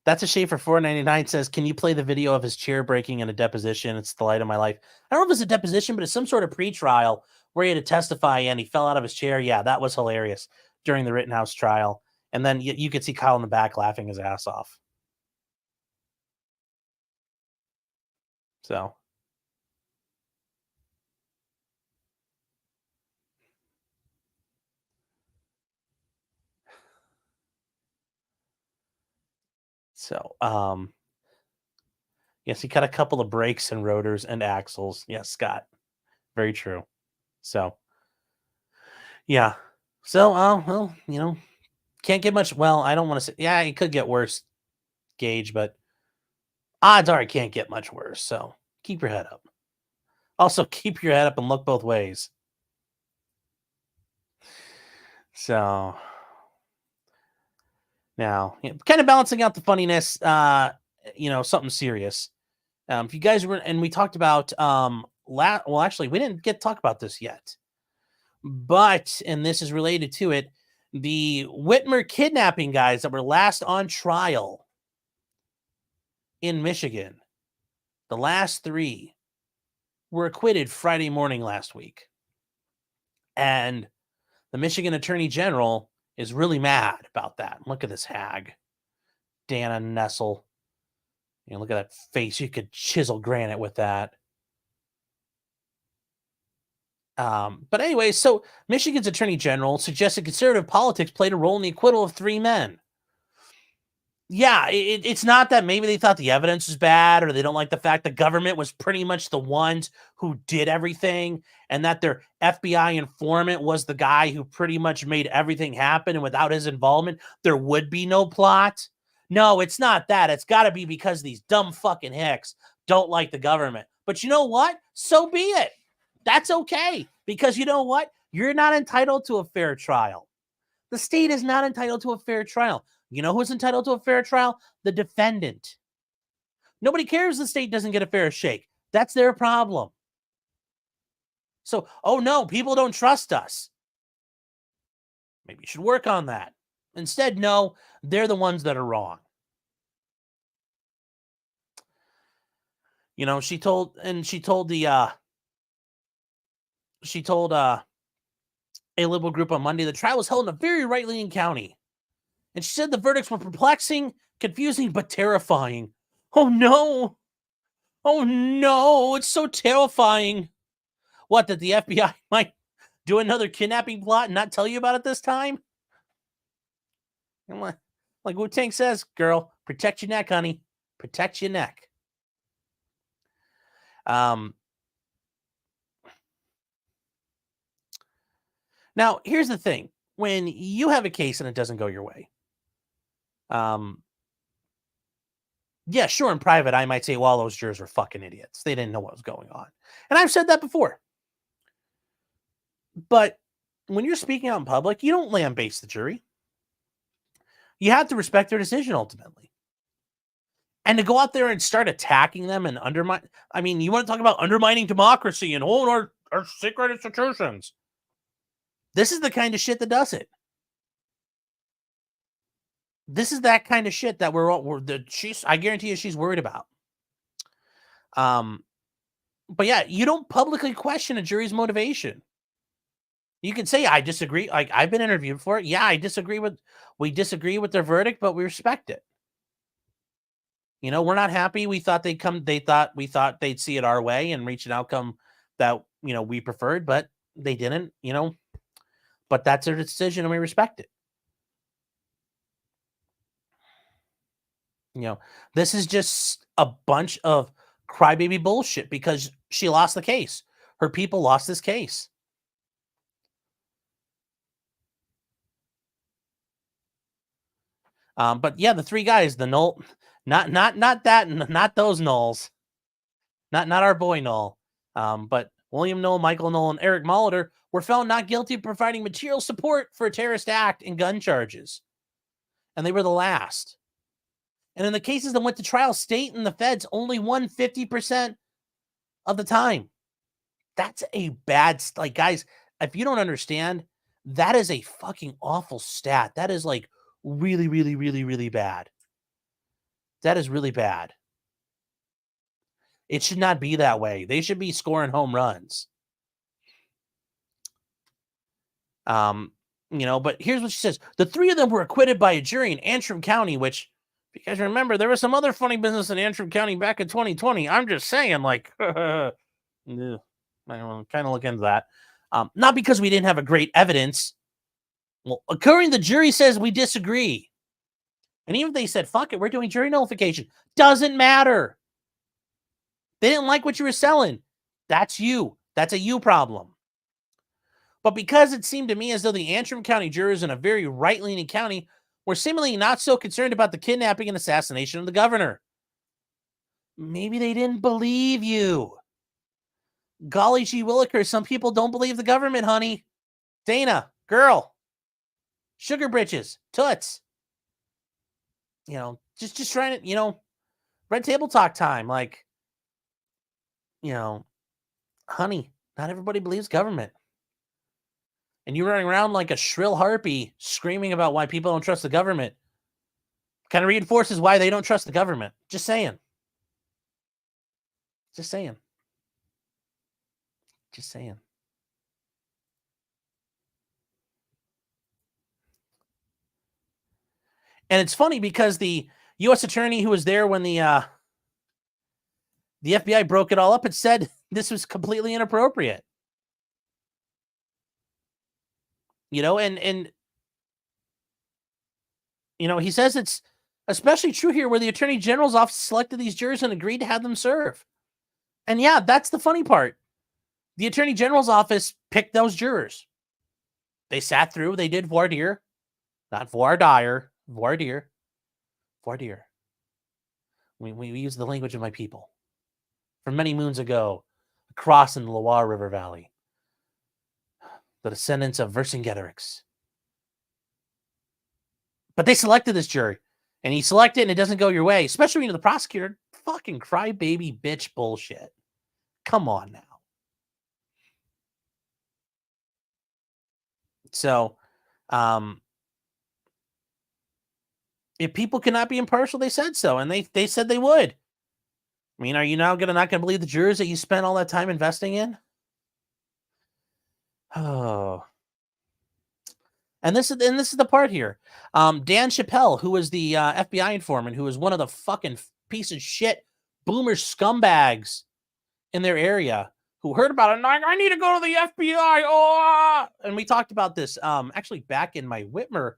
That's a shame for $4.99 says, can you play the video of his chair breaking in a deposition? It's the light of my life. I don't know if it's a deposition, but it's some sort of pre-trial where he had to testify and he fell out of his chair. Yeah, that was hilarious during the Rittenhouse trial. And then you could see Kyle in the back laughing his ass off. So. Yes, he cut a couple of brakes and rotors and axles. Yes, Scott. Very true. So, yeah. So, well, Can't get much. Well, I don't want to say. Yeah, it could get worse, Gage, but odds are it can't get much worse. So keep your head up. Also, keep your head up and look both ways. So now, kind of balancing out the funniness, something serious. If you guys were, and we talked about, well, actually, we didn't get to talk about this yet, but, and this is related to it, the Whitmer kidnapping guys that were last on trial in Michigan, the last 3 were acquitted Friday morning last week. And the Michigan Attorney General is really mad about that. Look at this hag, Dana Nessel. Look at that face. You could chisel granite with that. But anyway, so Michigan's Attorney General suggested conservative politics played a role in the acquittal of 3 men. Yeah, it's not that maybe they thought the evidence was bad or they don't like the fact the government was pretty much the ones who did everything and that their FBI informant was the guy who pretty much made everything happen, and without his involvement, there would be no plot. No, it's not that. It's got to be because these dumb fucking hicks don't like the government. But you know what? So be it. That's okay. Because you know what? You're not entitled to a fair trial. The state is not entitled to a fair trial. You know who's entitled to a fair trial? The defendant. Nobody cares the state doesn't get a fair shake. That's their problem. So, oh no, people don't trust us. Maybe you should work on that. Instead, no, they're the ones that are wrong. She told a liberal group on Monday the trial was held in a very right-leaning county. And she said the verdicts were perplexing, confusing, but terrifying. Oh no! Oh no! It's so terrifying. What, that the FBI might do another kidnapping plot and not tell you about it this time? Like Wu-Tang says, girl, protect your neck, honey. Protect your neck. Now, here's the thing. When you have a case and it doesn't go your way, yeah, sure, in private, I might say, well, those jurors were fucking idiots. They didn't know what was going on. And I've said that before. But when you're speaking out in public, you don't lambaste the jury. You have to respect their decision ultimately. And to go out there and start attacking them and undermine, I mean, you want to talk about undermining democracy and our secret institutions. This is the kind of shit that does it. This is that kind of shit that I guarantee you she's worried about. But yeah, you don't publicly question a jury's motivation. You can say, I disagree. Like, I've been interviewed for it. Yeah, we disagree with their verdict, but we respect it. We're not happy. We thought we thought they'd see it our way and reach an outcome that, we preferred, but they didn't, but that's their decision and we respect it. This is just a bunch of crybaby bullshit because she lost the case. Her people lost this case. But yeah, the 3 guys, the Knoll, not those Knowles, not our boy Knoll, but William Knoll, Michael Knoll, and Eric Molitor were found not guilty of providing material support for a terrorist act and gun charges, and they were the last. And in the cases that went to trial, state and the feds only won 50% of the time. That's a bad, guys, if you don't understand, that is a fucking awful stat. That is really, really, really, really bad. That is really bad. It should not be that way. They should be scoring home runs. But here's what she says. The 3 of them were acquitted by a jury in Antrim County, which, if you guys remember, there was some other funny business in Antrim County back in 2020. I'm just saying, I want to kind of look into that. Not because we didn't have a great evidence. Well, according to the jury says we disagree. And even if they said, fuck it, we're doing jury nullification. Doesn't matter. They didn't like what you were selling. That's you. That's a you problem. But because it seemed to me as though the Antrim County jurors in a very right-leaning county were seemingly not so concerned about the kidnapping and assassination of the governor. Maybe they didn't believe you. Golly gee willikers, some people don't believe the government, honey. Dana, girl, sugar britches, toots. You know, just trying to, you know, red table talk time. Like, you know, honey, not everybody believes government. And you're running around like a shrill harpy screaming about why people don't trust the government. Kind of reinforces why they don't trust the government. Just saying. Just saying. Just saying. And it's funny because the U.S. attorney who was there when the FBI broke it all up had said this was completely inappropriate. You know, and you know, he says it's especially true here where the Attorney General's office selected these jurors and agreed to have them serve. And yeah, that's the funny part. The Attorney General's office picked those jurors. They sat through, they did voir dire, not voir dire, voir dire, voir dire. We use the language of my people. From many moons ago, across in the Loire River Valley, the descendants of Vercingetorix. But they selected this jury, and he selected it and it doesn't go your way, especially when you're the prosecutor. Fucking crybaby bitch bullshit. Come on now. So, if people cannot be impartial, they said so, and they said they would. I mean, are you now not gonna believe the jurors that you spent all that time investing in? Oh. And this is the part here. Dan Chappelle, who was the FBI informant, who was one of the fucking piece of shit boomer scumbags in their area, who heard about it and like, I need to go to the FBI. Oh, and we talked about this actually back in my Whitmer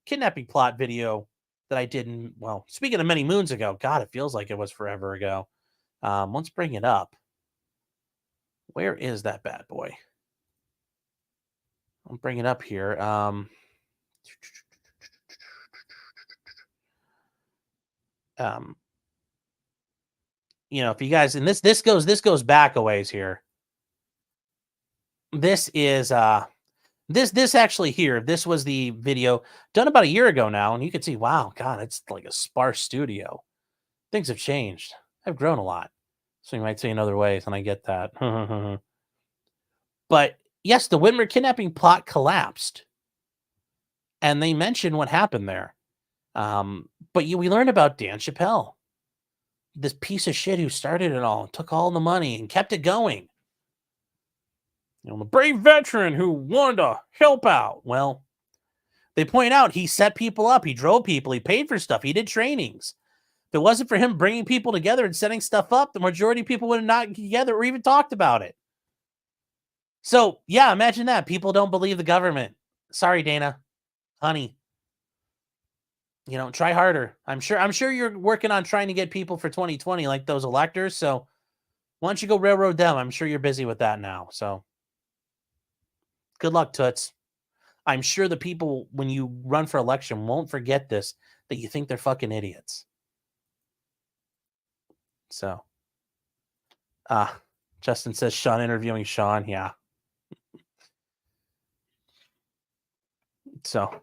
kidnapping plot video that I did. Well, speaking of many moons ago, God, it feels like it was forever ago. Let's bring it up. Where is that bad boy? I'll bring it up here. You know, if you guys, and this goes back a ways here. This is this actually here. This was the video done about a year ago now, and you can see, wow, God, it's like a sparse studio. Things have changed. I've grown a lot, so you might say in other ways, and I get that. But yes, the Whitmer kidnapping plot collapsed, and they mentioned what happened there. But we learned about Dan Chappelle, this piece of shit who started it all, took all the money, and kept it going. You know, the brave veteran who wanted to help out. Well, they point out he set people up, he drove people, he paid for stuff, he did trainings. If it wasn't for him bringing people together and setting stuff up, the majority of people would have not together or even talked about it. So, yeah, imagine that. People don't believe the government. Sorry, Dana. Honey. You know, try harder. I'm sure you're working on trying to get people for 2020 like those electors. So why don't you go railroad them? I'm sure you're busy with that now. So good luck, Toots. I'm sure the people, when you run for election, won't forget this, that you think they're fucking idiots. So, Justin says Sean interviewing Sean. Yeah. So,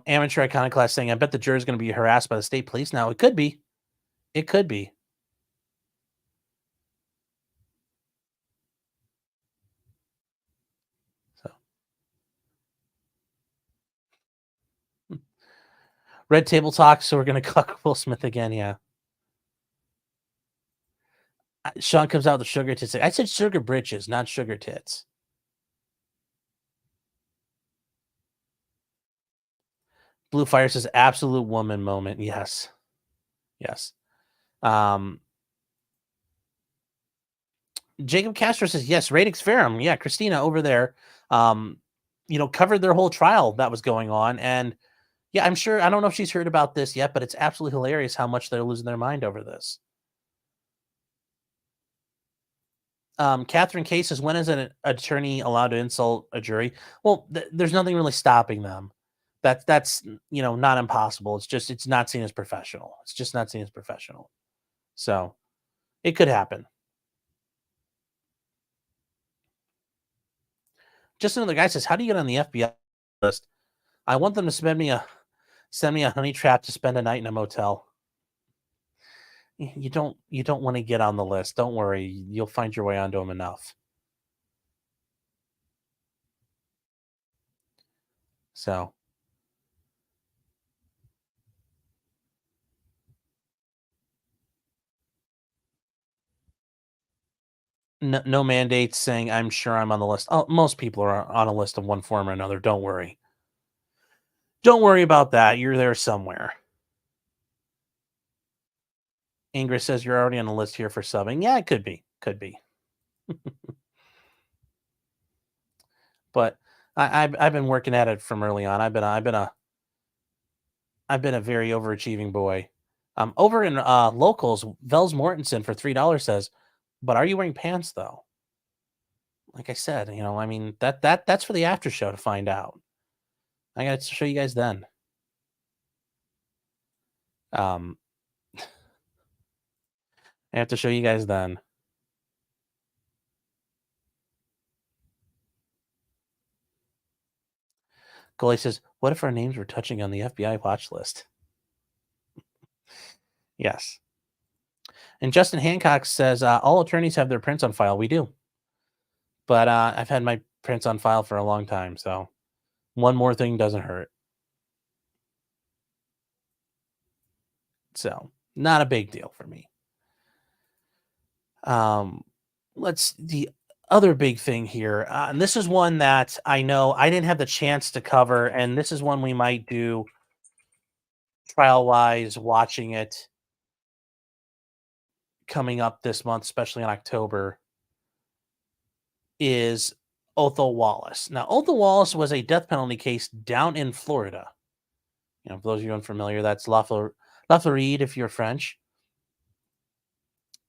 amateur iconoclast saying, I bet the jury's going to be harassed by the state police now. It could be. It could be. So, red table talk. So we're going to cuck Will Smith again. Yeah. Sean comes out with the sugar tits. I said sugar britches, not sugar tits. Blue Fire says absolute woman moment. Yes. Yes. Jacob Castro says, yes, Radix Ferrum. Yeah, Christina over there, you know, covered their whole trial that was going on. And yeah, I'm sure, I don't know if she's heard about this yet, but it's absolutely hilarious how much they're losing their mind over this. Catherine Case says, when is an attorney allowed to insult a jury? Well, there's nothing really stopping them. That's not impossible. It's not seen as professional. It's just not seen as professional. So it could happen. Just another guy says, how do you get on the FBI list? I want them to send me a honey trap to spend a night in a motel. You don't want to get on the list. Don't worry. You'll find your way onto them enough. So no mandates saying I'm sure I'm on the list. Oh, most people are on a list of one form or another. Don't worry. Don't worry about that. You're there somewhere. Ingrid says you're already on the list here for subbing. Yeah, it could be. Could be. But I've been working at it from early on. I've been a very overachieving boy. Over in locals, Vels Mortensen for $3 says, but are you wearing pants though? Like I said, I mean that's for the after show to find out. I got to show you guys then. I have to show you guys then. Goalie says, what if our names were touching on the FBI watch list? Yes. And Justin Hancock says, all attorneys have their prints on file. We do. But I've had my prints on file for a long time, so one more thing doesn't hurt. So, not a big deal for me. The other big thing here, and this is one that I know I didn't have the chance to cover, and this is one we might do trial-wise, watching it coming up this month, especially in October, is Othel Wallace. Now, Othel Wallace was a death penalty case down in Florida. For those of you unfamiliar, that's La Floride if you're French.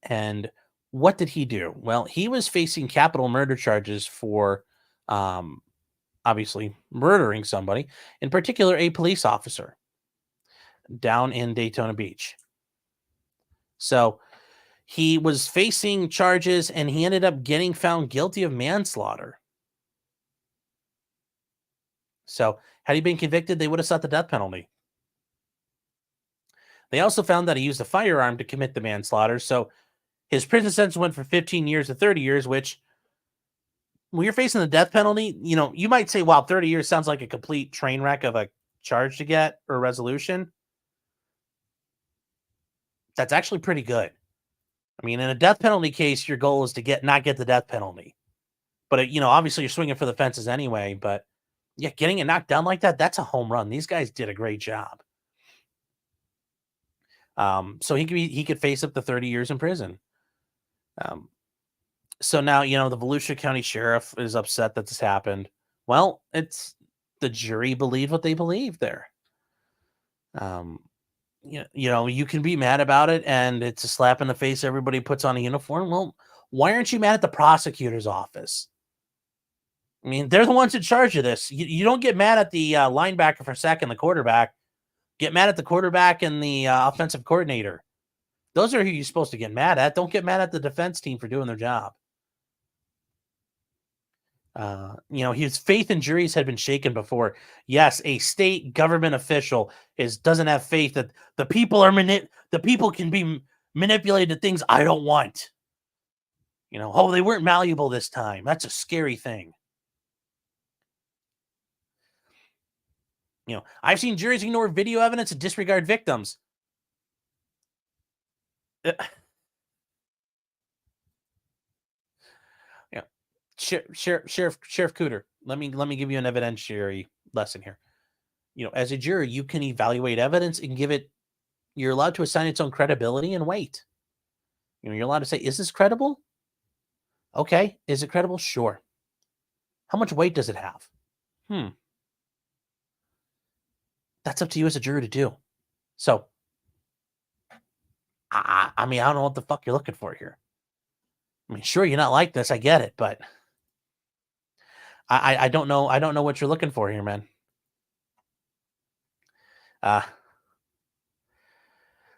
And what did he do? Well, he was facing capital murder charges for obviously murdering somebody, in particular a police officer down in Daytona Beach. So he was facing charges and he ended up getting found guilty of manslaughter. So had he been convicted, they would have sought the death penalty. They also found that he used a firearm to commit the manslaughter. So his prison sentence went from 15 years to 30 years, which when you're facing the death penalty, you might say, wow, 30 years sounds like a complete train wreck of a charge to get or a resolution. That's actually pretty good. I mean, in a death penalty case, your goal is to not get the death penalty. But, obviously you're swinging for the fences anyway. But, yeah, getting it knocked down like that, that's a home run. These guys did a great job. So he could face up to 30 years in prison. So now, the Volusia County Sheriff is upset that this happened. Well, it's the jury believed what they believed there. You can be mad about it, and it's a slap in the face. Everybody puts on a uniform. Well, why aren't you mad at the prosecutor's office? I mean, they're the ones in charge of this. You don't get mad at the linebacker for sacking the quarterback. Get mad at the quarterback and the offensive coordinator. Those are who you're supposed to get mad at. Don't get mad at the defense team for doing their job. His faith in juries had been shaken before. Yes, a state government official doesn't have faith that the people can be manipulated to things I don't want. They weren't malleable this time. That's a scary thing. I've seen juries ignore video evidence and disregard victims. Sheriff Cooter, let me give you an evidentiary lesson here. As a juror, you can evaluate evidence and you're allowed to assign its own credibility and weight. You're allowed to say, is this credible? Okay. Is it credible? Sure. How much weight does it have? That's up to you as a juror to do. So, I mean, I don't know what the fuck you're looking for here. I mean, sure, you're not like this. I get it, but I don't know. I don't know what you're looking for here, man.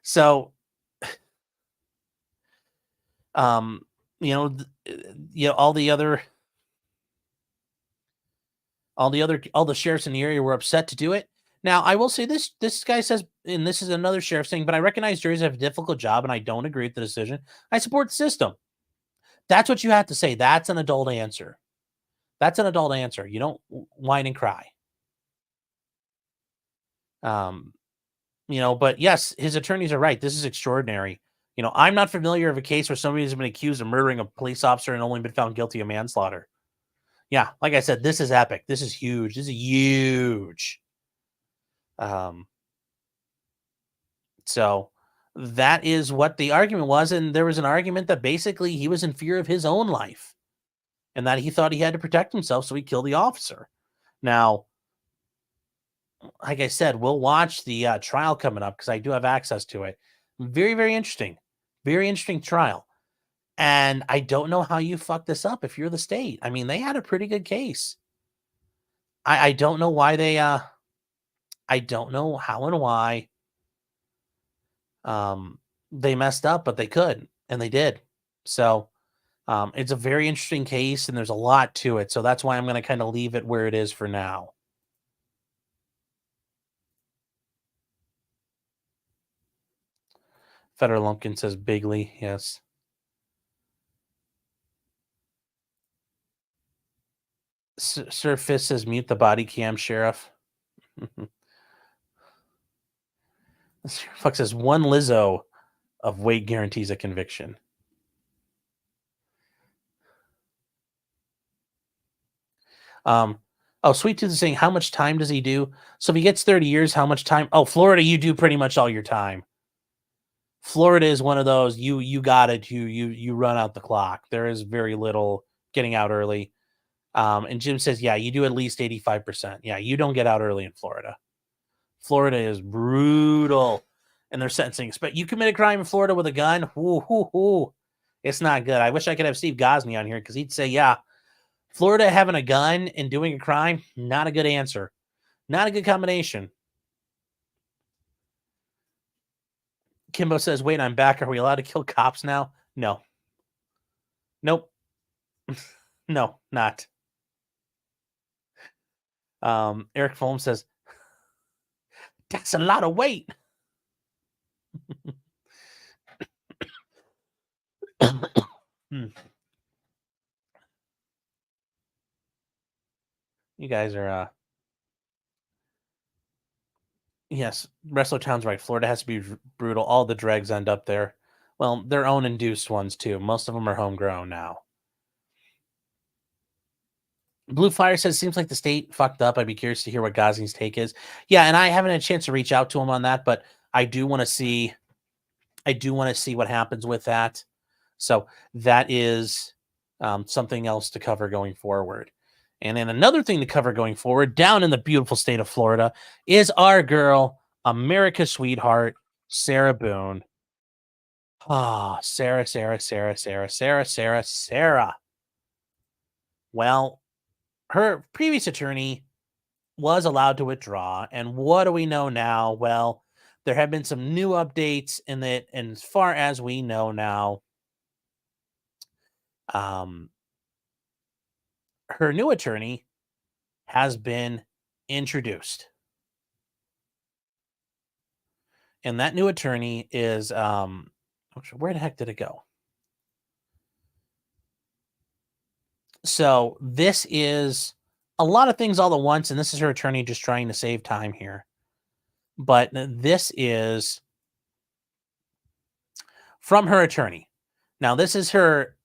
So, you know, all the sheriffs in the area were upset to do it. Now, I will say this: this guy says, and this is another sheriff saying, but I recognize juries have a difficult job, and I don't agree with the decision. I support the system. That's what you have to say. That's an adult answer. That's an adult answer. You don't whine and cry. But yes, his attorneys are right. This is extraordinary. I'm not familiar of a case where somebody has been accused of murdering a police officer and only been found guilty of manslaughter. Yeah, like I said, this is epic. This is huge. This is huge. So that is what the argument was. And there was an argument that basically he was in fear of his own life and that he thought he had to protect himself. So he killed the officer. Now, like I said, we'll watch the trial coming up because I do have access to it. Very, very interesting. Very interesting trial. And I don't know how you fuck this up if you're the state. I mean, they had a pretty good case. I don't know why they I don't know how and why they messed up, but they could, and they did. So it's a very interesting case, and there's a lot to it. So that's why I'm going to kind of leave it where it is for now. Federer Lumpkin says Bigly, yes. Sir Fist says mute the body cam, Sheriff. Fuck says one Lizzo of weight guarantees a conviction. Sweet Tooth is saying, how much time does he do? So if he gets 30 years, how much time? Oh, Florida, you do pretty much all your time. Florida is one of those, you got it, you run out the clock. There is very little getting out early. And Jim says, yeah, you do at least 85%. Yeah, you don't get out early in Florida. Florida is brutal in their sentencing. But you commit a crime in Florida with a gun, it's not good. I wish I could have Steve Gosney on here because he'd say, yeah, Florida having a gun and doing a crime, not a good answer. Not a good combination. Kimbo says, wait, I'm back. Are we allowed to kill cops now? No. Nope. No, not. Eric Fulham says, that's a lot of weight. You guys are, yes, Wrestler Town's right. Florida has to be brutal. All the dregs end up there. Well, their own induced ones, too. Most of them are homegrown now. Blue Fire says, seems like the state fucked up. I'd be curious to hear what Gosney's take is. Yeah, and I haven't had a chance to reach out to him on that, but I do want to see what happens with that. So that is something else to cover going forward. And then another thing to cover going forward down in the beautiful state of Florida is our girl, America's sweetheart, Sarah Boone. Sarah. Well, her previous attorney was allowed to withdraw. And what do we know now? Well, there have been some new updates in that, and as far as we know now, her new attorney has been introduced. And that new attorney is, where the heck did it go? So this is a lot of things all at once, and this is her attorney just trying to save time here. But this is from her attorney. Now, this is her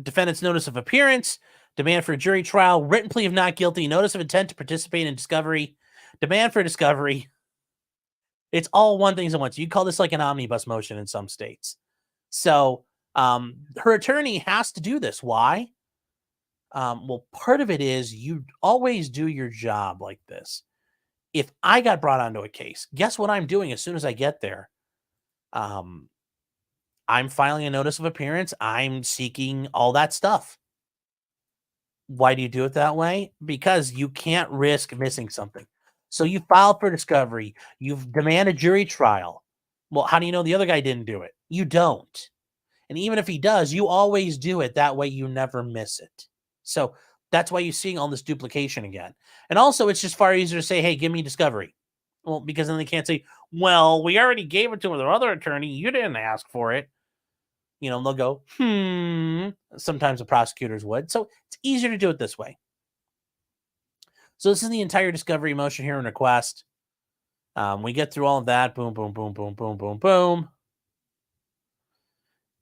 defendant's notice of appearance, demand for a jury trial, written plea of not guilty, notice of intent to participate in discovery, demand for discovery. It's all one thing at once. You call this like an omnibus motion in some states. So her attorney has to do this. Why? Well, part of it is you always do your job like this. If I got brought onto a case, guess what I'm doing as soon as I get there? I'm filing a notice of appearance. I'm seeking all that stuff. Why do you do it that way? Because you can't risk missing something. So you file for discovery. You've demanded jury trial. Well, how do you know the other guy didn't do it? You don't. And even if he does, you always do it. That way you never miss it. So that's why you're seeing all this duplication again. And also, it's just far easier to say, hey, give me discovery. Well, because then they can't say, well, we already gave it to the other attorney. You didn't ask for it. You know, they'll go, Sometimes the prosecutors would. So it's easier to do it this way. So this is the entire discovery motion here and request. We get through all of that. Boom, boom, boom, boom, boom, boom, boom.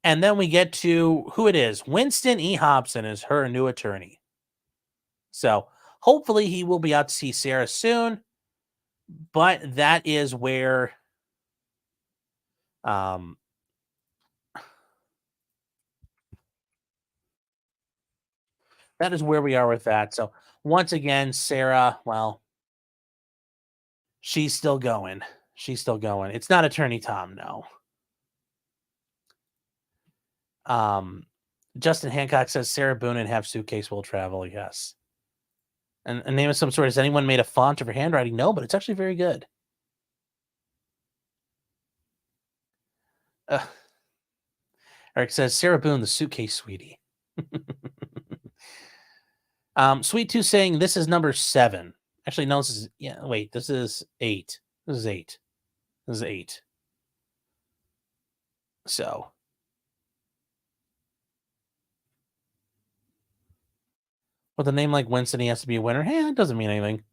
And then we get to who it is. Winston E. Hobson is her new attorney. So hopefully he will be out to see Sarah soon. But that is where that is where we are with that. So once again, Sarah, well, she's still going. She's still going. It's not Attorney Tom, no. Justin Hancock says Sarah Boone and Have Suitcase will travel. Yes. And a name of some sort. Has anyone made a font of her handwriting? No, but it's actually very good. Eric says Sarah Boone, the suitcase sweetie. Sweet 2 saying this is number 7. Actually, no, this is this is 8. This is 8. This is 8. So with a name like Winston, he has to be a winner. Hey, it doesn't mean anything.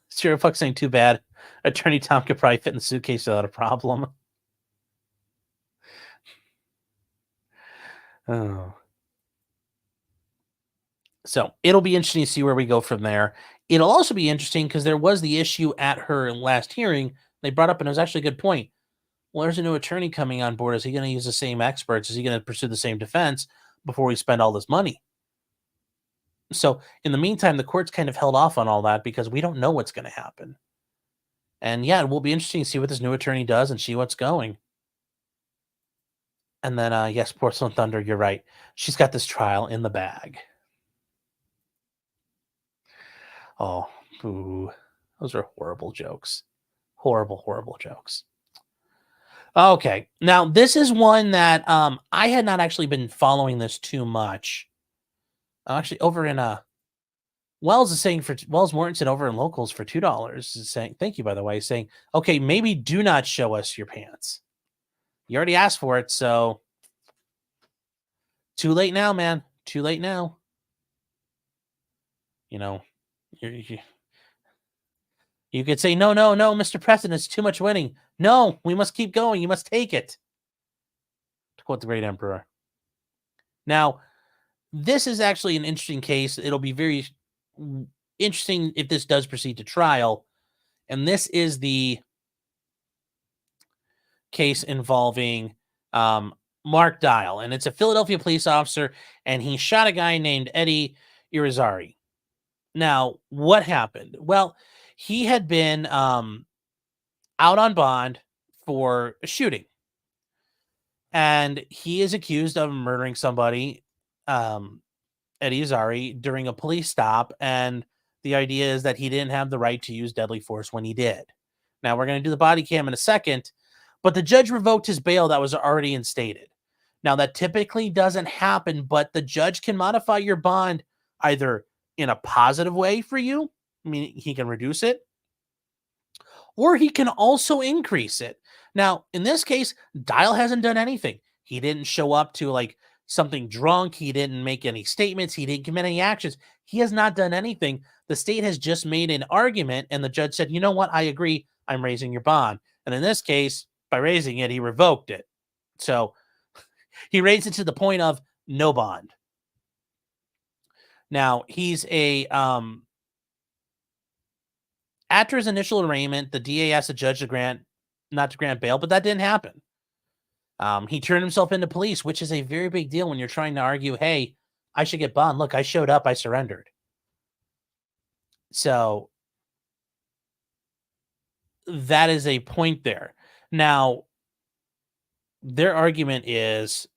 Sarah Fuck saying too bad. Attorney Tom could probably fit in the suitcase without a problem. Oh. So it'll be interesting to see where we go from there. It'll also be interesting because there was the issue at her last hearing. They brought up, and it was actually a good point. Well, there's a new attorney coming on board. Is he going to use the same experts? Is he going to pursue the same defense before we spend all this money? So in the meantime, the court's kind of held off on all that because we don't know what's going to happen. And yeah, it will be interesting to see what this new attorney does and see what's going. And then, yes, Porcelain Thunder, you're right. She's got this trial in the bag. Oh, boo. Those are horrible jokes. Horrible, horrible jokes. Okay. Now, this is one that I had not actually been following this too much. Actually, over in Wells is saying Wells Mortensen over in Locals for $2 is saying, thank you, by the way, saying, okay, maybe do not show us your pants. You already asked for it, so too late now, man. Too late now. You know, you could say, no, Mr. President, it's too much winning. No, we must keep going. You must take it. To quote the great emperor. Now, this is actually an interesting case. It'll be very interesting if this does proceed to trial. And this is the case involving Mark Dial. And it's a Philadelphia police officer, and he shot a guy named Eddie Irizarry. Now, what happened? Well, he had been out on bond for a shooting. And he is accused of murdering somebody, Eddie Irizarry, during a police stop. And the idea is that he didn't have the right to use deadly force when he did. Now, we're going to do the body cam in a second, but the judge revoked his bail that was already instated. Now, that typically doesn't happen, but the judge can modify your bond either in a positive way for you, meaning he can reduce it, or he can also increase it. Now, in this case, Dial hasn't done anything. He didn't show up to like something drunk. He didn't make any statements. He didn't commit any actions. He has not done anything. The state has just made an argument, and the judge said, you know what? I agree. I'm raising your bond. And in this case, by raising it, he revoked it. So he raised it to the point of no bond. Now, he's a after his initial arraignment, the DA asked the judge not to grant bail, but that didn't happen. He turned himself into police, which is a very big deal when you're trying to argue, hey, I should get bond. Look, I showed up. I surrendered. So that is a point there. Now, their argument is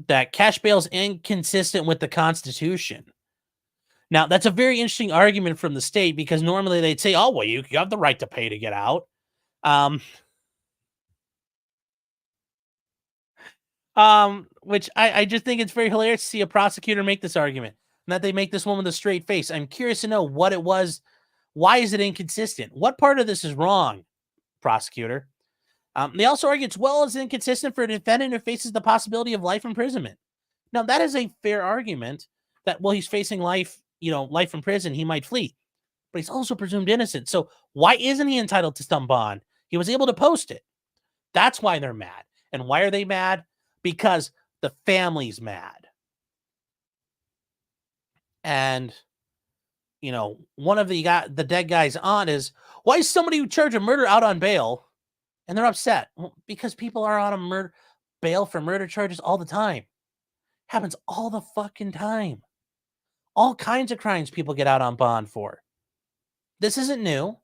that cash bail is inconsistent with the Constitution. Now, that's a very interesting argument from the state because normally they'd say, oh, well, you have the right to pay to get out. Which I just think it's very hilarious to see a prosecutor make this argument and that they make this one with a straight face. I'm curious to know what it was. Why is it inconsistent? What part of this is wrong, prosecutor? They also argue it's well as inconsistent for a defendant who faces the possibility of life imprisonment. Now, that is a fair argument that, well, he's facing life in prison, he might flee, but he's also presumed innocent. So why isn't he entitled to some bond? He was able to post it. That's why they're mad. And why are they mad? Because the family's mad. And, one of the dead guy's aunt is, why is somebody who charged a murder out on bail? And they're upset. Well, because people are on bail for murder charges all the time. Happens all the fucking time. All kinds of crimes people get out on bond for. This isn't new.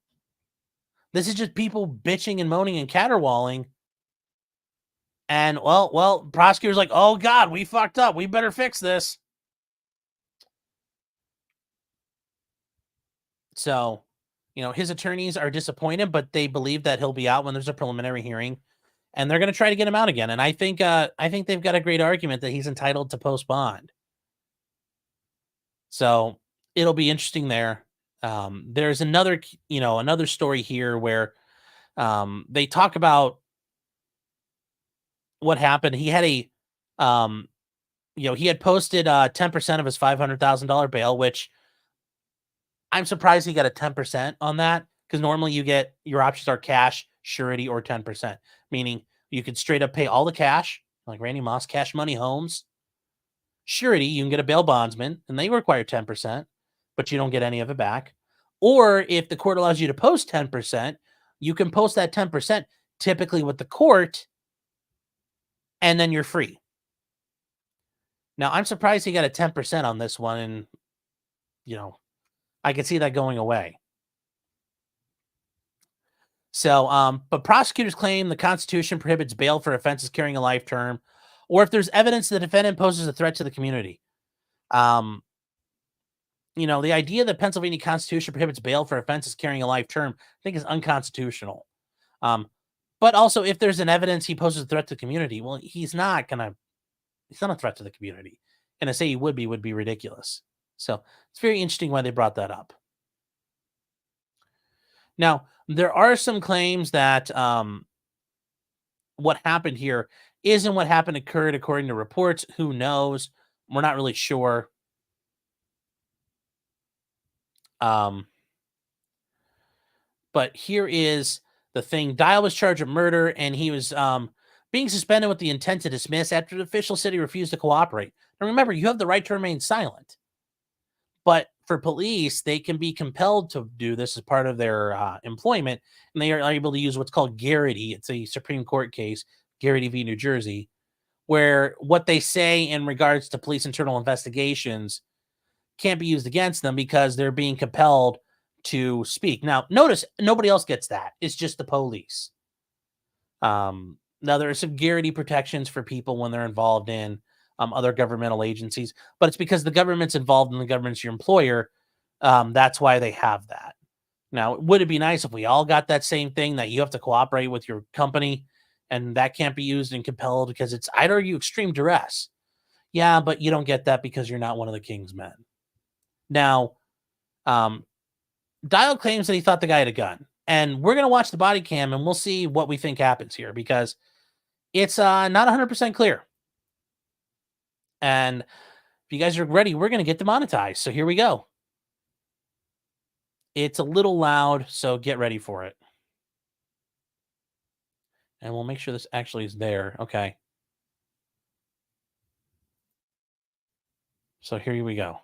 This is just people bitching and moaning and caterwauling. And, well, prosecutor's like, oh, God, we fucked up. We better fix this. So, his attorneys are disappointed, but they believe that he'll be out when there's a preliminary hearing. And they're going to try to get him out again. And I think they've got a great argument that he's entitled to post bond. So it'll be interesting there. There's another story here where they talk about what happened. He had he had posted 10% of his $500,000 bail, which I'm surprised he got a 10% on that, because normally your options are cash, surety, or 10%, meaning you could straight up pay all the cash, like Randy Moss, cash money homes. Surety, you can get a bail bondsman, and they require 10%, but you don't get any of it back. Or if the court allows you to post 10%, you can post that 10%, typically with the court, and then you're free. Now, I'm surprised he got a 10% on this one, and, I could see that going away. So, but prosecutors claim the Constitution prohibits bail for offenses carrying a life term, or if there's evidence the defendant poses a threat to the community. The idea that Pennsylvania Constitution prohibits bail for offenses carrying a life term, I think, is unconstitutional. But also, if there's an evidence he poses a threat to the community, well, he's not a threat to the community. And to say he would be ridiculous. So it's very interesting why they brought that up. Now, there are some claims that what happened here isn't what occurred according to reports. Who knows? We're not really sure. But here is the thing. Dial was charged with murder, and he was being suspended with the intent to dismiss after the official said he refused to cooperate. Now, remember, you have the right to remain silent. But for police, they can be compelled to do this as part of their employment, and they are able to use what's called Garrity. It's a Supreme Court case, Garrity v. New Jersey, where what they say in regards to police internal investigations can't be used against them because they're being compelled to speak. Now, notice nobody else gets that. It's just the police. Now, there are some Garrity protections for people when they're involved in other governmental agencies, but it's because the government's involved and the government's your employer. That's why they have that. Now, would it be nice if we all got that same thing, that you have to cooperate with your company and that can't be used and compelled because it's, I'd argue, extreme duress. Yeah, but you don't get that because you're not one of the king's men. Now, Dial claims that he thought the guy had a gun, and we're going to watch the body cam and we'll see what we think happens here, because it's not 100% clear. And if you guys are ready, we're going to get demonetized. So here we go. It's a little loud, so get ready for it. And we'll make sure this actually is there. Okay. So here we go.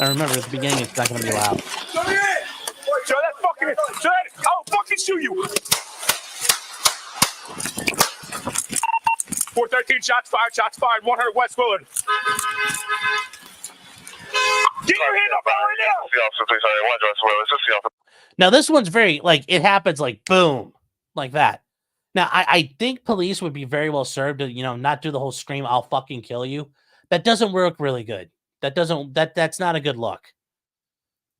Now remember, at the beginning, it's not going to be loud. Show that fucking... I'll fucking shoot you! 413, shots fired, 100 West Willard. Get your hand up right now! The officer, please. Sorry, one dress well. It's just the officer. Now this one's very like it happens like boom, like that. Now I think police would be very well served to not do the whole scream "I'll fucking kill you." That doesn't work really good. That's not a good look.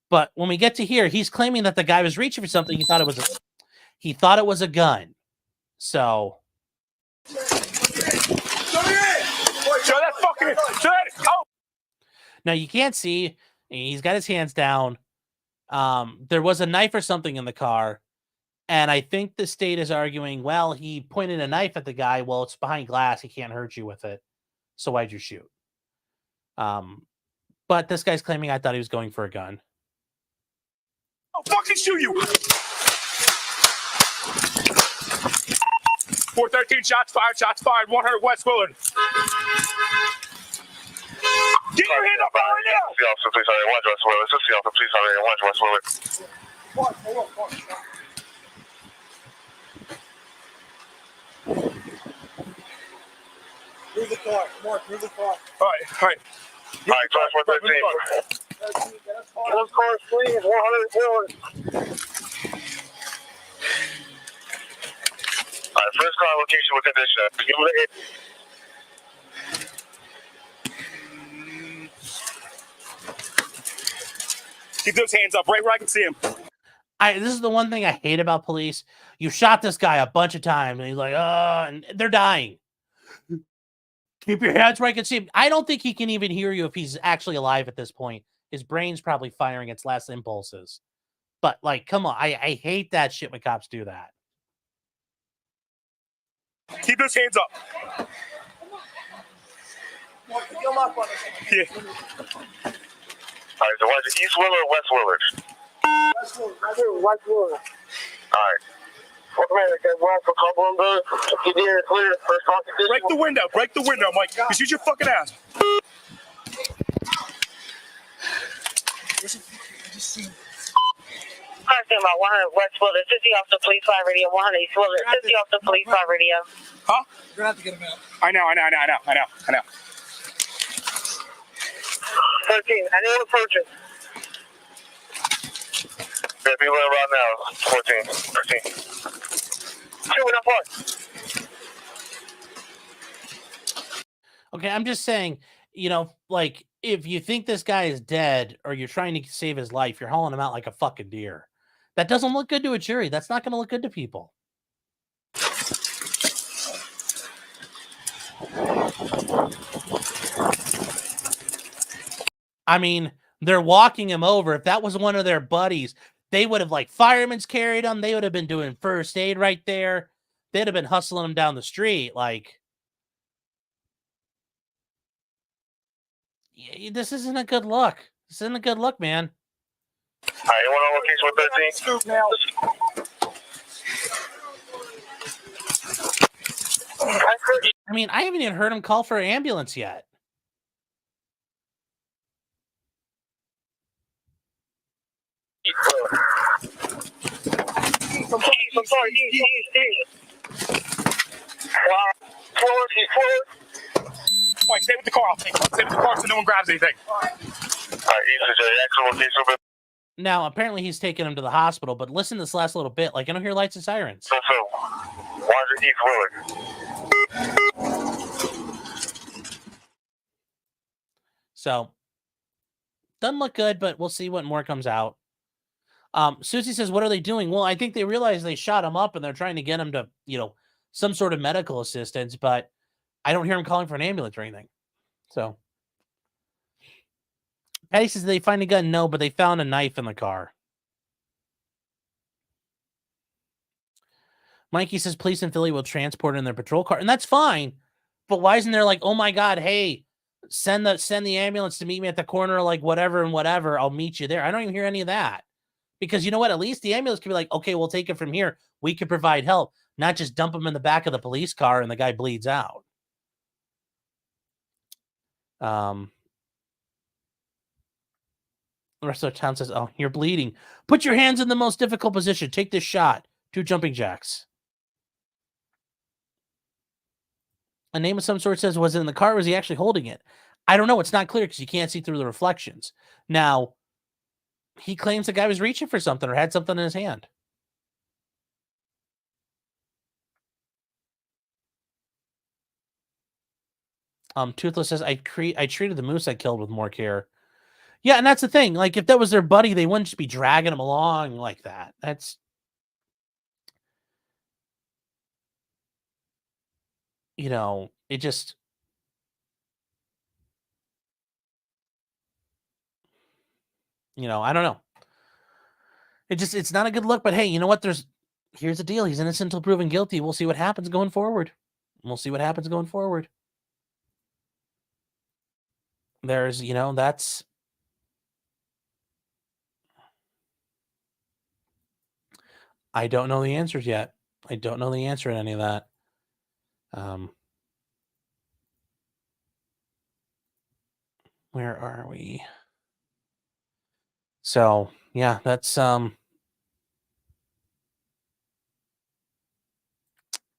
But when we get to here, he's claiming that the guy was reaching for something. He thought it was a gun. So Show that fucking. Show that. Oh. now you can't see. He's got his hands down. There was a knife or something in the car, and I think the state is arguing, well, he pointed a knife at the guy. Well, it's behind glass. He can't hurt you with it. So why'd you shoot? But this guy's claiming I thought he was going for a gun. I'll fucking shoot you! 413 shots fired, 100 West Willard. Get your hand up right now! The officer, please. Sorry, one West Willard. It's just the officer, please. Sorry, one West Willard. Move the car. Mark, move the car. All right. All right, 413. Those cars, please. 100 Willard. All right, first car location with condition. Give me the hit. Keep those hands up right where I can see him. This is the one thing I hate about police. You shot this guy a bunch of times, and he's like, and they're dying. Keep your hands where I can see him. I don't think he can even hear you if he's actually alive at this point. His brain's probably firing its last impulses. But, like, come on. I hate that shit when cops do that. Keep those hands up. Yeah. All right, so was it East Willard or West Willard? West Willard. All right. Break the window, Mike. Just use your fucking ass. About 100 West Willard, 50 off the police fire radio, 100 East Willard, 50 off the police fire radio. Huh? You're gonna have to get him out. I know. 13, anyone approaching? Yeah, people around now. 14, 13. Shooting apart. Okay, I'm just saying, like, if you think this guy is dead or you're trying to save his life, you're hauling him out like a fucking deer. That doesn't look good to a jury. That's not going to look good to people. I mean, they're walking him over. If that was one of their buddies, they would have, like, firemen's carried him. They would have been doing first aid right there. They'd have been hustling him down the street. Like, this isn't a good look. This isn't a good look, man. All right, you want on location with 13? Scoop now. I mean, I haven't even heard him call for an ambulance yet. I'm sorry, east. All right, stay with the car. I'll take it. Stay with the car so no one grabs anything. All right, East is your actual location with. Now, apparently he's taking him to the hospital, but listen to this last little bit. Like, I don't hear lights and sirens. So, 100 East Willard. So, doesn't look good, but we'll see what more comes out. Susie says, what are they doing? Well, I think they realize they shot him up and they're trying to get him to, some sort of medical assistance, but I don't hear him calling for an ambulance or anything. So, Patty says, they find a gun? No, but they found a knife in the car. Mikey says, police in Philly will transport in their patrol car, and that's fine. But why isn't there like, oh my God, hey, send the ambulance to meet me at the corner, like whatever and whatever. I'll meet you there. I don't even hear any of that. Because you know what? At least the ambulance can be like, okay, we'll take it from here. We can provide help, not just dump him in the back of the police car and the guy bleeds out. The rest of the town says, oh, you're bleeding. Put your hands in the most difficult position. Take this shot. 2 jumping jacks. A name of some sort says, was it in the car or was he actually holding it? I don't know. It's not clear because you can't see through the reflections. Now, he claims the guy was reaching for something or had something in his hand. Toothless says, I treated the moose I killed with more care. Yeah, and that's the thing. Like, if that was their buddy, they wouldn't just be dragging him along like that. That's, you know, it just, you know, I don't know. It's not a good look, but hey, you know what? Here's the deal. He's innocent until proven guilty. We'll see what happens going forward. There's, you know, that's, I don't know the answers yet. I don't know the answer to any of that. Where are we? So yeah, that's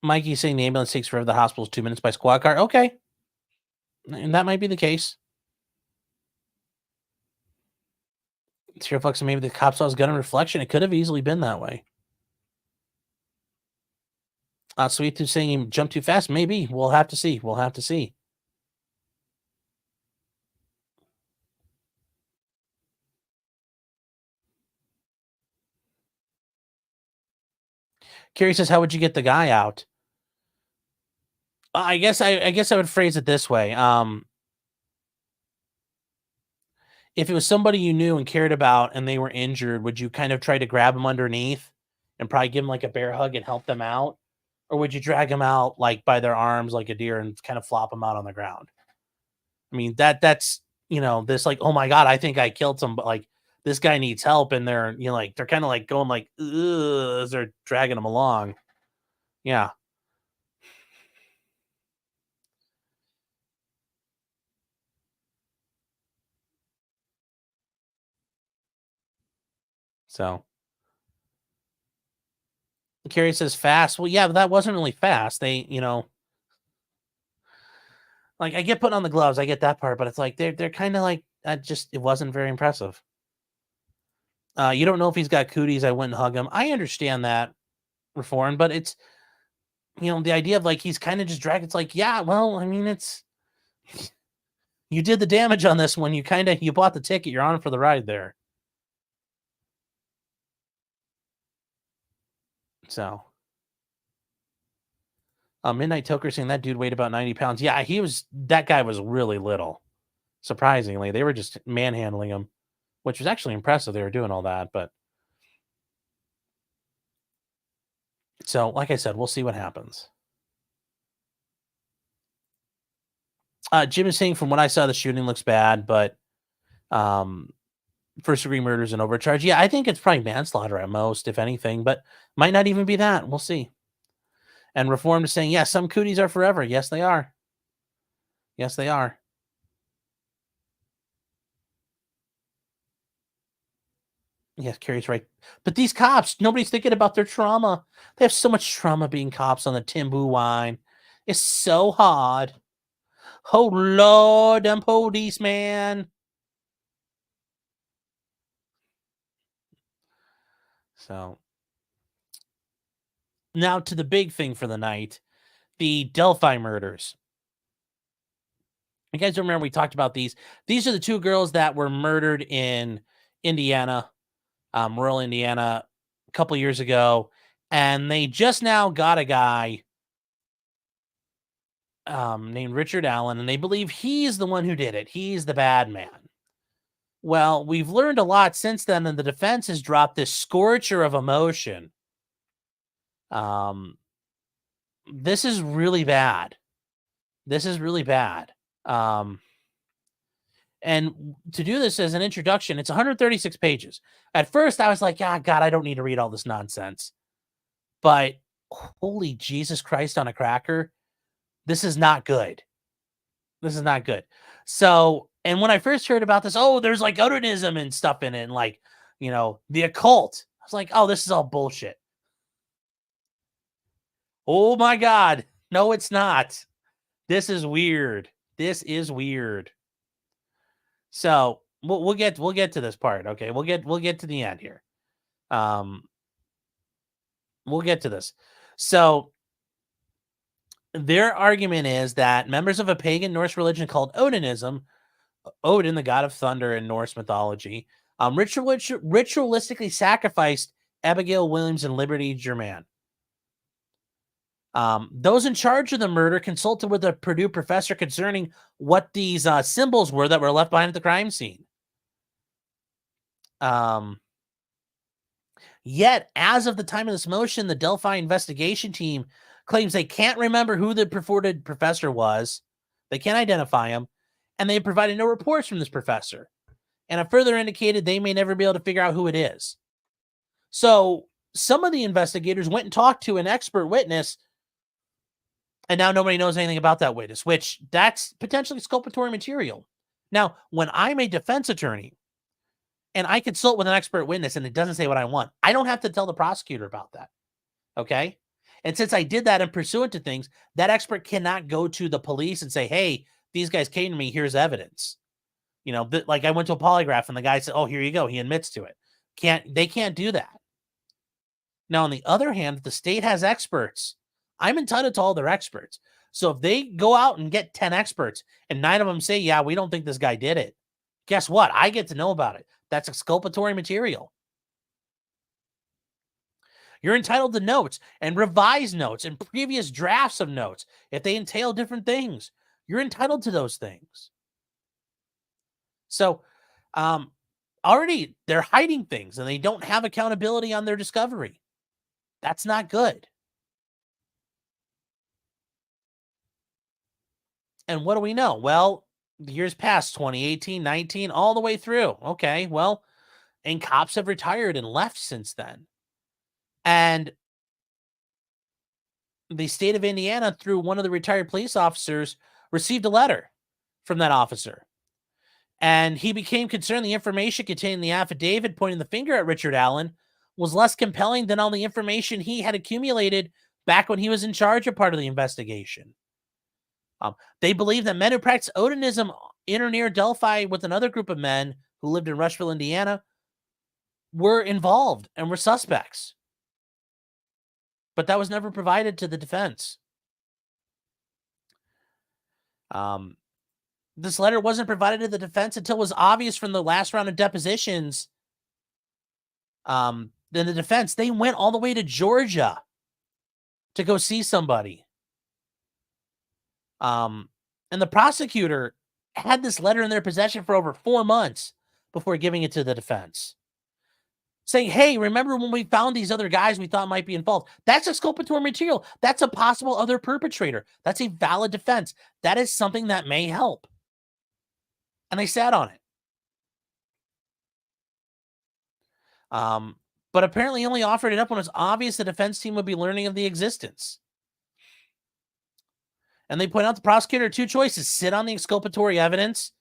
Mikey saying the ambulance takes forever. The hospital's 2 minutes by squad car. Okay, and that might be the case. Sheriff Flex, maybe the cop saw his gun in reflection. It could have easily been that way. Sweet Tooth saying he jumped too fast. Maybe. We'll have to see. Carrie says, how would you get the guy out? I guess I would phrase it this way. If it was somebody you knew and cared about and they were injured, would you kind of try to grab them underneath and probably give them like a bear hug and help them out? Or would you drag them out like by their arms like a deer and kind of flop them out on the ground? I mean, that's, you know, this like, oh my God, I think I killed some, but like this guy needs help. And they're, you know, like, they're kind of like going like, as they're dragging them along. Yeah. So Carrie says fast. Well, yeah, but that wasn't really fast. They, you know, like I get putting on the gloves. I get that part, but it's like, they're kind of like, it wasn't very impressive. You don't know if he's got cooties. I wouldn't hug him. I understand that, Reform, but it's, you know, the idea of like, he's kind of just dragged. It's like, yeah, well, I mean, it's, you did the damage on this one. You bought the ticket. You're on for the ride there. So, Midnight Toker saying that dude weighed about 90 pounds. Yeah, that guy was really little. Surprisingly, they were just manhandling him, which was actually impressive. They were doing all that, but so, like I said, we'll see what happens. Jim is saying, from what I saw, the shooting looks bad, but first degree murder is an overcharge. Yeah, I think it's probably manslaughter at most, if anything, but might not even be that. We'll see. And Reformed is saying, yeah, some cooties are forever. Yes, they are. Yes, they are. Yes, Carrie's right. But these cops, nobody's thinking about their trauma. They have so much trauma being cops on the Timbu line. It's so hard. Oh, Lord, them police, man. So, now to the big thing for the night, the Delphi murders. You guys remember we talked about these. These are the two girls that were murdered in Indiana, rural Indiana, a couple years ago. And they just now got a guy named Richard Allen, and they believe he's the one who did it. He's the bad man. Well, we've learned a lot since then, and the defense has dropped this scorcher of emotion. This is really bad. And to do this as an introduction, it's 136 pages. At first, I was like, God, I don't need to read all this nonsense. But holy Jesus Christ on a cracker, this is not good. So, and when I first heard about this, there's like Odonism and stuff in it, and like, you know, the occult. I was like, this is all bullshit. Oh my God. No, it's not. This is weird. So we'll get to this part. Okay, we'll get to the end here. We'll get to this. So their argument is that members of a pagan Norse religion called Odinism, Odin, the god of thunder in Norse mythology, ritualistically sacrificed Abigail Williams and Liberty Germain. Those in charge of the murder consulted with a Purdue professor concerning what these symbols were that were left behind at the crime scene. Yet, as of the time of this motion, the Delphi investigation team claims they can't remember who the purported professor was. They can't identify him, and they provided no reports from this professor. And it further indicated they may never be able to figure out who it is. So some of the investigators went and talked to an expert witness, and now nobody knows anything about that witness, which that's potentially exculpatory material. Now, when I'm a defense attorney and I consult with an expert witness and it doesn't say what I want, I don't have to tell the prosecutor about that. Okay? And since I did that and pursuant to things, that expert cannot go to the police and say, hey, these guys came to me, here's evidence. You know, like I went to a polygraph and the guy said, oh, here you go. He admits to it. They can't do that. Now, on the other hand, if the state has experts, I'm entitled to all their experts. So if they go out and get 10 experts and 9 of them say, yeah, we don't think this guy did it, guess what? I get to know about it. That's exculpatory material. You're entitled to notes and revised notes and previous drafts of notes. If they entail different things, you're entitled to those things. So already they're hiding things and they don't have accountability on their discovery. That's not good. And what do we know? Well, the years passed, 2018, 19, all the way through. Okay, well, and cops have retired and left since then. And the state of Indiana, through one of the retired police officers, received a letter from that officer. And he became concerned the information contained in the affidavit pointing the finger at Richard Allen was less compelling than all the information he had accumulated back when he was in charge of part of the investigation. They believe that men who practice Odinism in or near Delphi with another group of men who lived in Rushville, Indiana, were involved and were suspects. But that was never provided to the defense. This letter wasn't provided to the defense until it was obvious from the last round of depositions. Then the defense, they went all the way to Georgia to go see somebody. And the prosecutor had this letter in their possession for over 4 months before giving it to the defense. Saying, hey, remember when we found these other guys we thought might be involved? That's exculpatory material. That's a possible other perpetrator. That's a valid defense. That is something that may help. And they sat on it. But apparently only offered it up when it was obvious the defense team would be learning of the existence. And they point out the prosecutor had 2 choices: sit on the exculpatory evidence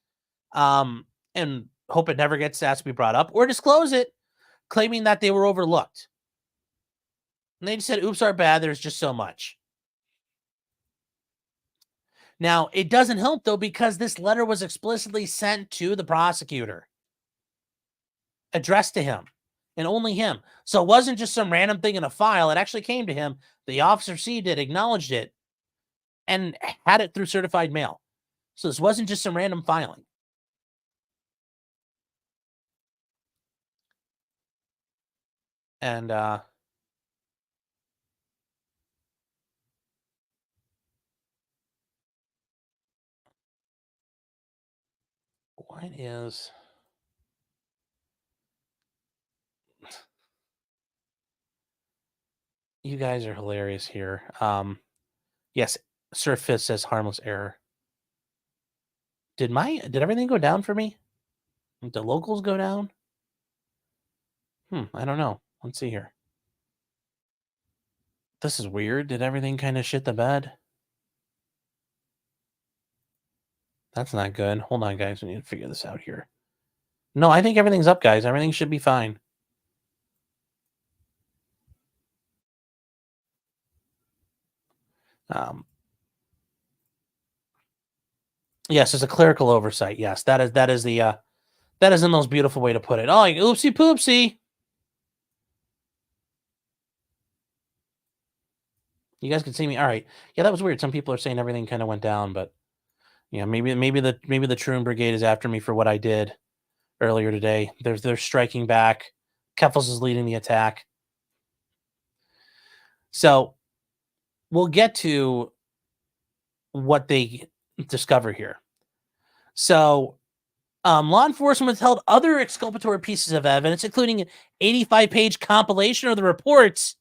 and hope it never gets asked to be brought up, or disclose it, claiming that they were overlooked. And they just said, oops, our bad, there's just so much. Now, it doesn't help, though, because this letter was explicitly sent to the prosecutor, addressed to him, and only him. So it wasn't just some random thing in a file. It actually came to him. The officer received it, acknowledged it, and had it through certified mail. So this wasn't just some random filing. And what is... You guys are hilarious here. Yes, Sir Fist says harmless error. Did everything go down for me? Did the locals go down? I don't know. Let's see here. This is weird. Did everything kind of shit the bed? That's not good. Hold on, guys. We need to figure this out here. No, I think everything's up, guys. Everything should be fine. Yes, it's a clerical oversight. Yes, that is the most beautiful way to put it. Oh, like, oopsie poopsie. You guys can see me. All right. Yeah, that was weird. Some people are saying everything kind of went down, but yeah, maybe the Troon Brigade is after me for what I did earlier today. They're striking back. Keffels is leading the attack. So we'll get to what they discover here. So law enforcement withheld other exculpatory pieces of evidence, including an 85-page compilation of the reports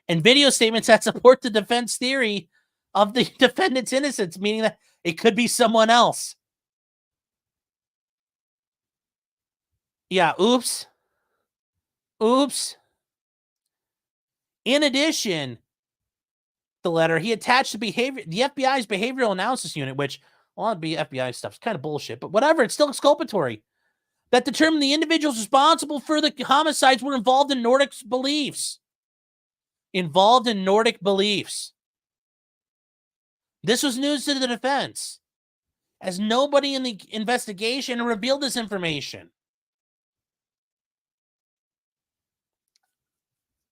and video statements that support the defense theory of the defendant's innocence, meaning that it could be someone else. Yeah, oops. Oops. In addition, the letter, he attached the FBI's behavioral analysis unit, which a lot of the FBI stuff is kind of bullshit, but whatever, it's still exculpatory, that determined the individuals responsible for the homicides were involved in Nordic beliefs. This was news to the defense, as nobody in the investigation revealed this information.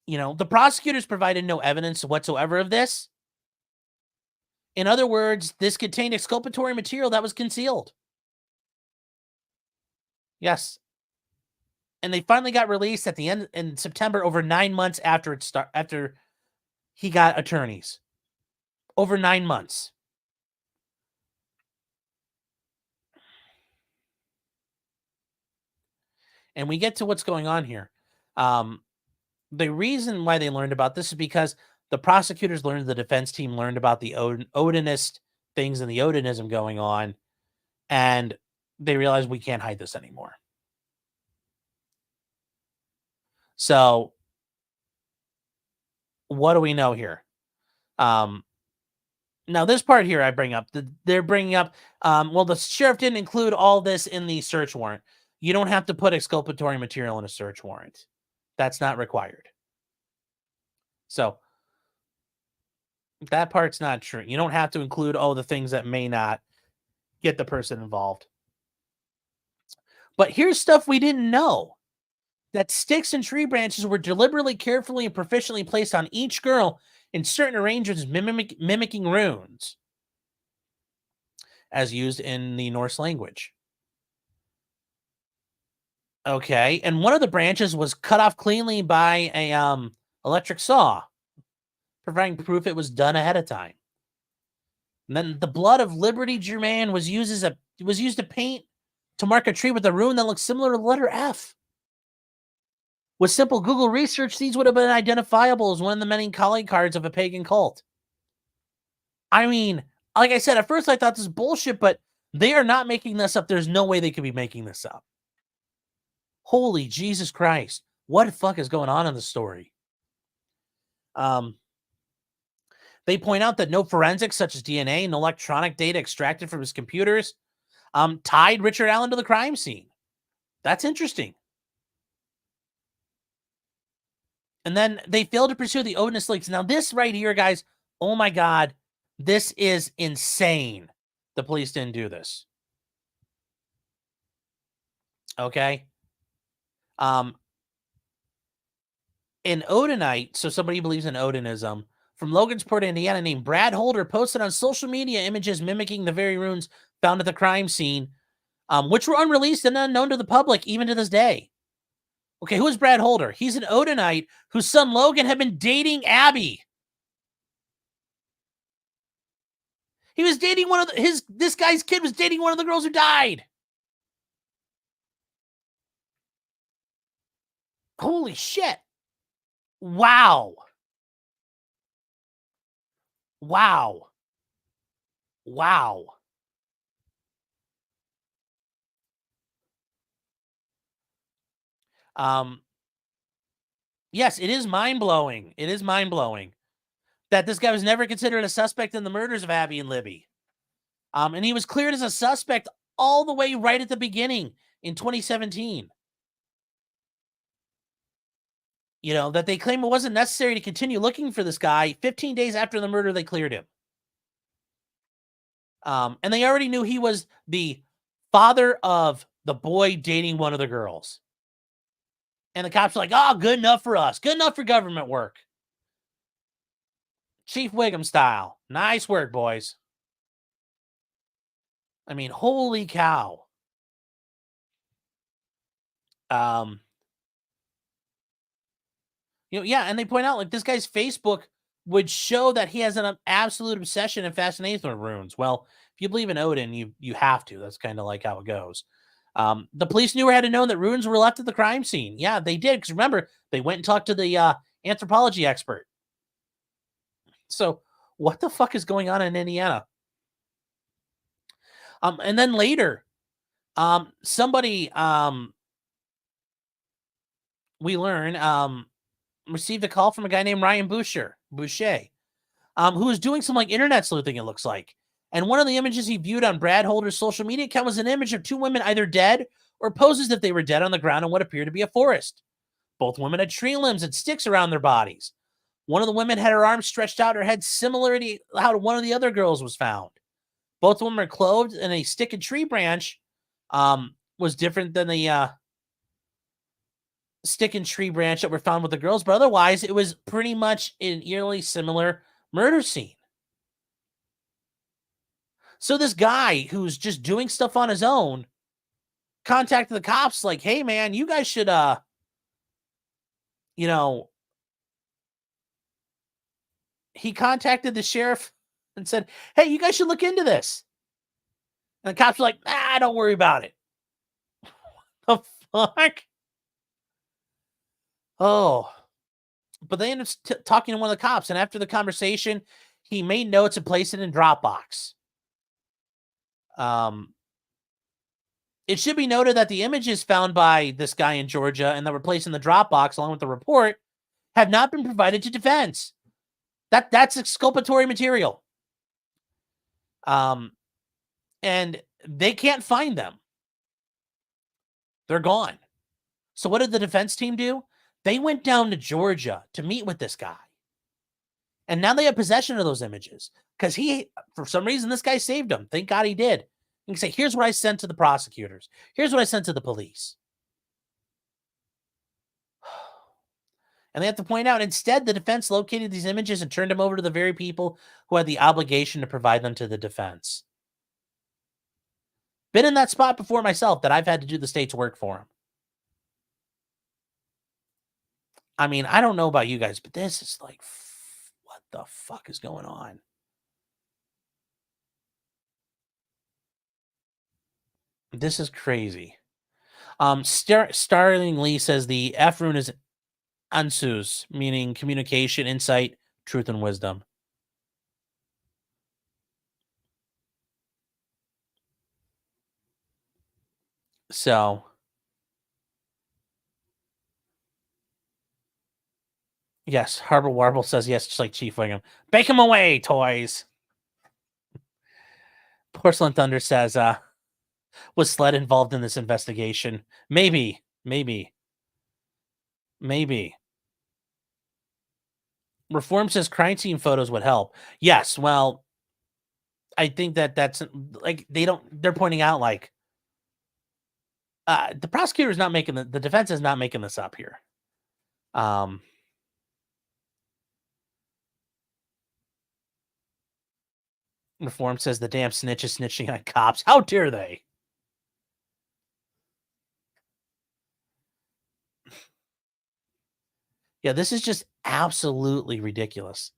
You know, the prosecutors provided no evidence whatsoever of this. In other words, this contained exculpatory material that was concealed. Yes. And they finally got released at the end in September, over 9 months after after he got attorneys. Over 9 months. And we get to what's going on here. The reason why they learned about this is because the prosecutors learned, the defense team learned about the Odinist things and the Odinism going on, and they realized we can't hide this anymore. So, what do we know here? Now, this part here I bring up. They're bringing up, well, the sheriff didn't include all this in the search warrant. You don't have to put exculpatory material in a search warrant. That's not required. So, that part's not true. You don't have to include all the things that may not get the person involved. But here's stuff we didn't know. That sticks and tree branches were deliberately, carefully, and proficiently placed on each girl in certain arrangements mimicking runes, as used in the Norse language. Okay, and one of the branches was cut off cleanly by a electric saw, providing proof it was done ahead of time. And then the blood of Liberty Germain was used to paint to mark a tree with a rune that looks similar to the letter F. With simple Google research, these would have been identifiable as one of the many calling cards of a pagan cult. I mean, like I said, at first I thought this is bullshit, but they are not making this up. There's no way they could be making this up. Holy Jesus Christ. What the fuck is going on in the story? They point out that no forensics such as DNA and electronic data extracted from his computers tied Richard Allen to the crime scene. That's interesting. And then they failed to pursue the Odinist links. Now, this right here, guys, oh my God, this is insane. The police didn't do this. Okay? An Odinite, so somebody who believes in Odinism, from Logansport, Indiana, named Brad Holder, posted on social media images mimicking the very runes found at the crime scene, which were unreleased and unknown to the public even to this day. Okay, who is Brad Holder? He's an Odinite whose son Logan had been dating Abby. He was dating this guy's kid was dating one of the girls who died. Holy shit. Wow. Wow. Wow. Yes, it is mind-blowing. It is mind-blowing that this guy was never considered a suspect in the murders of Abby and Libby. And he was cleared as a suspect all the way right at the beginning in 2017. You know, that they claim it wasn't necessary to continue looking for this guy. 15 days after the murder, they cleared him. And they already knew he was the father of the boy dating one of the girls. And the cops are like, oh, good enough for us. Good enough for government work. Chief Wiggum style. Nice work, boys. I mean, holy cow. Yeah, and they point out, like, this guy's Facebook would show that he has an absolute obsession and fascination with runes. Well, if you believe in Odin, you have to. That's kind of like how it goes. The police knew or had to know that runes were left at the crime scene. Yeah, they did. Because remember, they went and talked to the anthropology expert. So what the fuck is going on in Indiana? And then later, somebody we learn received a call from a guy named Ryan Boucher, who was doing some like internet sleuthing, it looks like. And one of the images he viewed on Brad Holder's social media account was an image of two women either dead or posed as if they were dead on the ground in what appeared to be a forest. Both women had tree limbs and sticks around their bodies. One of the women had her arms stretched out, her head similar to how one of the other girls was found. Both women are clothed in a stick and tree branch. Was different than the stick and tree branch that were found with the girls, but otherwise it was pretty much an eerily similar murder scene. So this guy who's just doing stuff on his own contacted the cops like, hey man, you guys should he contacted the sheriff and said, hey, you guys should look into this. And the cops were like, don't worry about it. The fuck? Oh. But they ended up talking to one of the cops, and after the conversation, he made notes and placed it in Dropbox. It should be noted that the images found by this guy in Georgia and that were placed in the Dropbox along with the report have not been provided to defense. That's exculpatory material. And they can't find them. They're gone. So what did the defense team do? They went down to Georgia to meet with this guy. And now they have possession of those images because for some reason, this guy saved them. Thank God he did. You can say, here's what I sent to the prosecutors. Here's what I sent to the police. And they have to point out, instead, the defense located these images and turned them over to the very people who had the obligation to provide them to the defense. Been in that spot before myself that I've had to do the state's work for them. I mean, I don't know about you guys, but this is like, what the fuck is going on? This is crazy. Starling Lee says the F rune is Ansus, meaning communication, insight, truth, and wisdom. So, yes, Harbor Warble says yes, just like Chief Wiggum. Bake them away, toys. Porcelain Thunder says, was Sled involved in this investigation? Maybe. Reform says crime scene photos would help. Yes, well, I think that's like they're pointing out like the prosecutor is not making the defense is not making this up here. Reform says the damn snitch is snitching on cops. How dare they? Yeah, this is just absolutely ridiculous.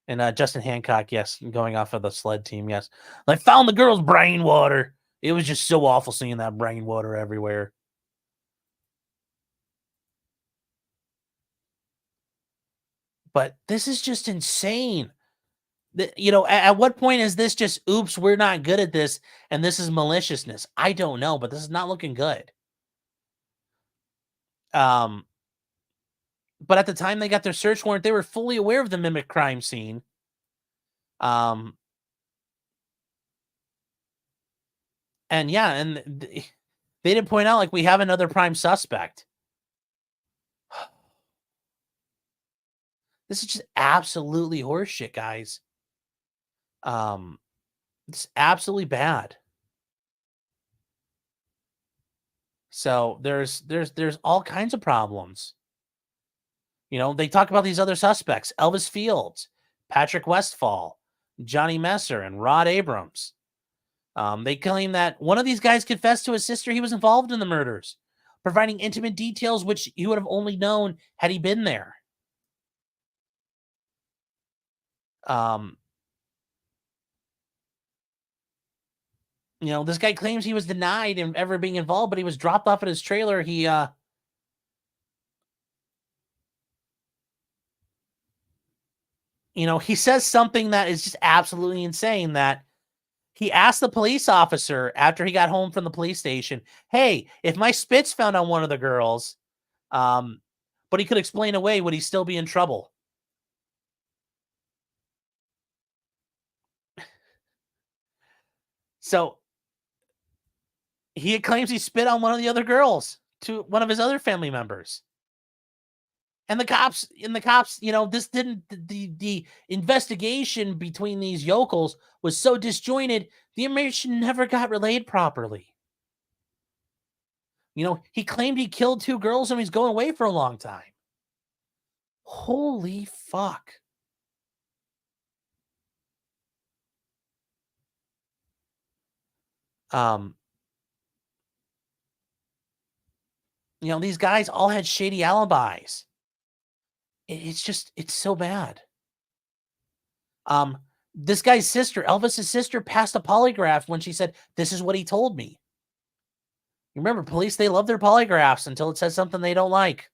And Justin Hancock, yes, going off of the Sled team, yes. I found the girl's brain water. It was just so awful seeing that brain water everywhere. But this is just insane. At what point is this just, oops, we're not good at this, and this is maliciousness? I don't know, but this is not looking good. But at the time they got their search warrant, they were fully aware of the mimic crime scene. And yeah, and they didn't point out, like, we have another prime suspect. This is just absolutely horseshit, guys. It's absolutely bad. So there's all kinds of problems. You know, they talk about these other suspects: Elvis Fields, Patrick Westfall, Johnny Messer, and Rod Abrams. They claim that one of these guys confessed to his sister he was involved in the murders, providing intimate details which he would have only known had he been there. You know, this guy claims he was denied in ever being involved, but he was dropped off at his trailer. He, you know, he says something that is just absolutely insane, that he asked the police officer after he got home from the police station, hey, if my spit's found on one of the girls, but he could explain away, would he still be in trouble? So he claims he spit on one of the other girls, to one of his other family members. And the cops, you know, this didn't, the investigation between these yokels was so disjointed, the information never got relayed properly. You know, he claimed he killed 2 girls and he's going away for a long time. Holy fuck. You know, these guys all had shady alibis. It's just, it's so bad. This guy's sister, Elvis's sister, passed a polygraph when she said, this is what he told me. You remember, police, they love their polygraphs until it says something they don't like.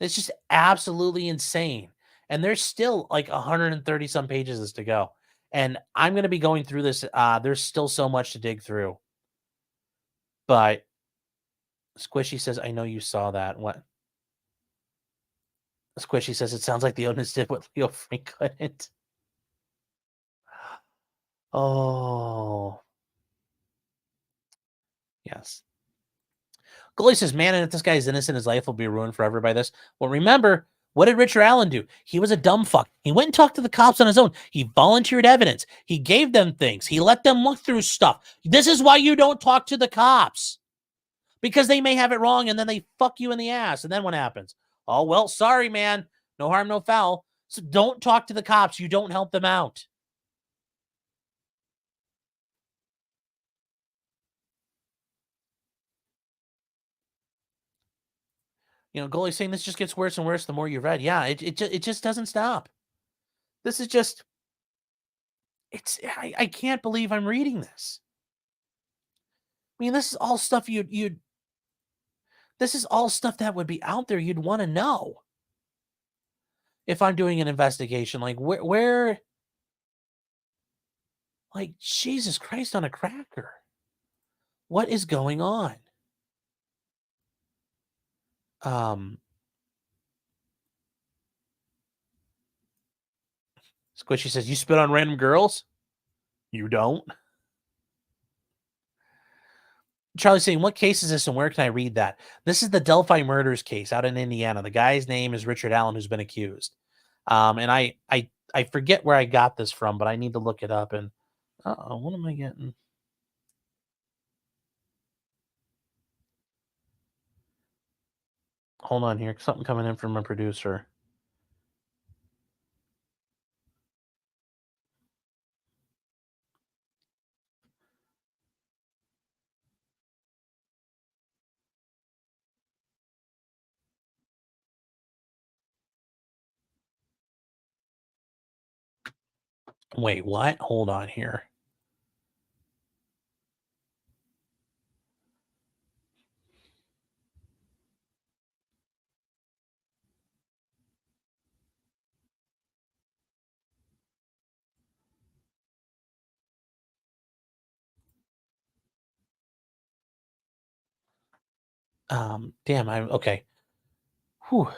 It's just absolutely insane. And there's still like 130 some pages to go. And I'm going to be going through this. There's still so much to dig through. But Squishy says, I know you saw that. What? Squishy says, it sounds like the owners did what Leo Frank couldn't. Oh. Yes. Goalie says, man, and if this guy is innocent, his life will be ruined forever by this. Well, remember, what did Richard Allen do? He was a dumb fuck. He went and talked to the cops on his own. He volunteered evidence. He gave them things. He let them look through stuff. This is why you don't talk to the cops. Because they may have it wrong, and then they fuck you in the ass. And then what happens? Oh, well, sorry, man. No harm, no foul. So don't talk to the cops. You don't help them out. You know, Goalie's saying this just gets worse and worse the more you read. Yeah, it just doesn't stop. This is just, I can't believe I'm reading this. I mean, this is all stuff this is all stuff that would be out there you'd want to know. If I'm doing an investigation, like where, like, Jesus Christ on a cracker. What is going on? Squishy says, you spit on random girls? You don't? Charlie's saying, what case is this and where can I read that? This is the Delphi murders case out in Indiana. The guy's name is Richard Allen, who's been accused. And I forget where I got this from, but I need to look it up. And what am I getting? Hold on here. Something coming in from a producer. Wait, what? Hold on here. Damn, I'm okay. Whew.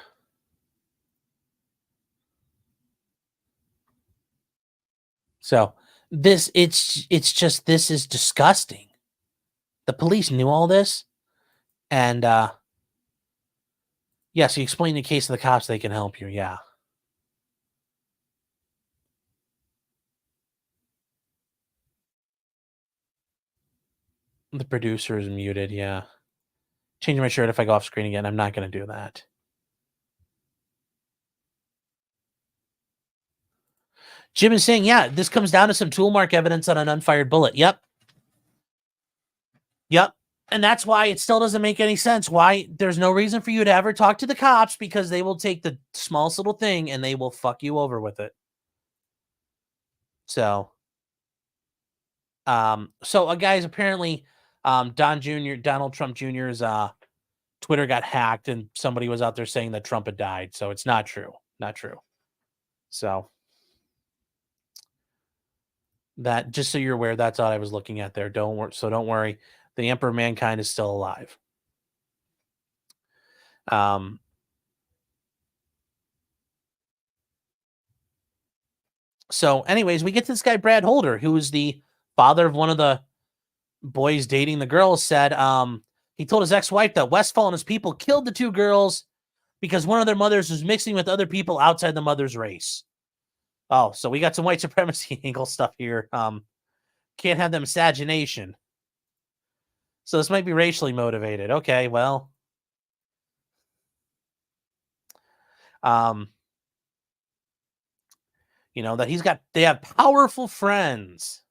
So it's just, this is disgusting. The police knew all this, and yeah, so you explain the case to the cops, they can help you, yeah. The producer is muted, yeah. Changing my shirt if I go off screen again. I'm not going to do that. Jim is saying, yeah, this comes down to some tool mark evidence on an unfired bullet. Yep. And that's why it still doesn't make any sense. Why there's no reason for you to ever talk to the cops, because they will take the smallest little thing and they will fuck you over with it. So, guys, apparently, Donald Trump Jr.'s Twitter got hacked, and somebody was out there saying that Trump had died. So it's not true. Not true. So that, just so you're aware, that's all I was looking at there. Don't worry. The Emperor of Mankind is still alive. So anyways, we get to this guy, Brad Holder, who is the father of one of the boys dating the girl, said he told his ex-wife that Westfall and his people killed the two girls because one of their mothers was mixing with other people outside the mother's race. Oh, so we got some white supremacy angle stuff here. Can't have that miscegenation. So this might be racially motivated. Okay, well. That they have powerful friends.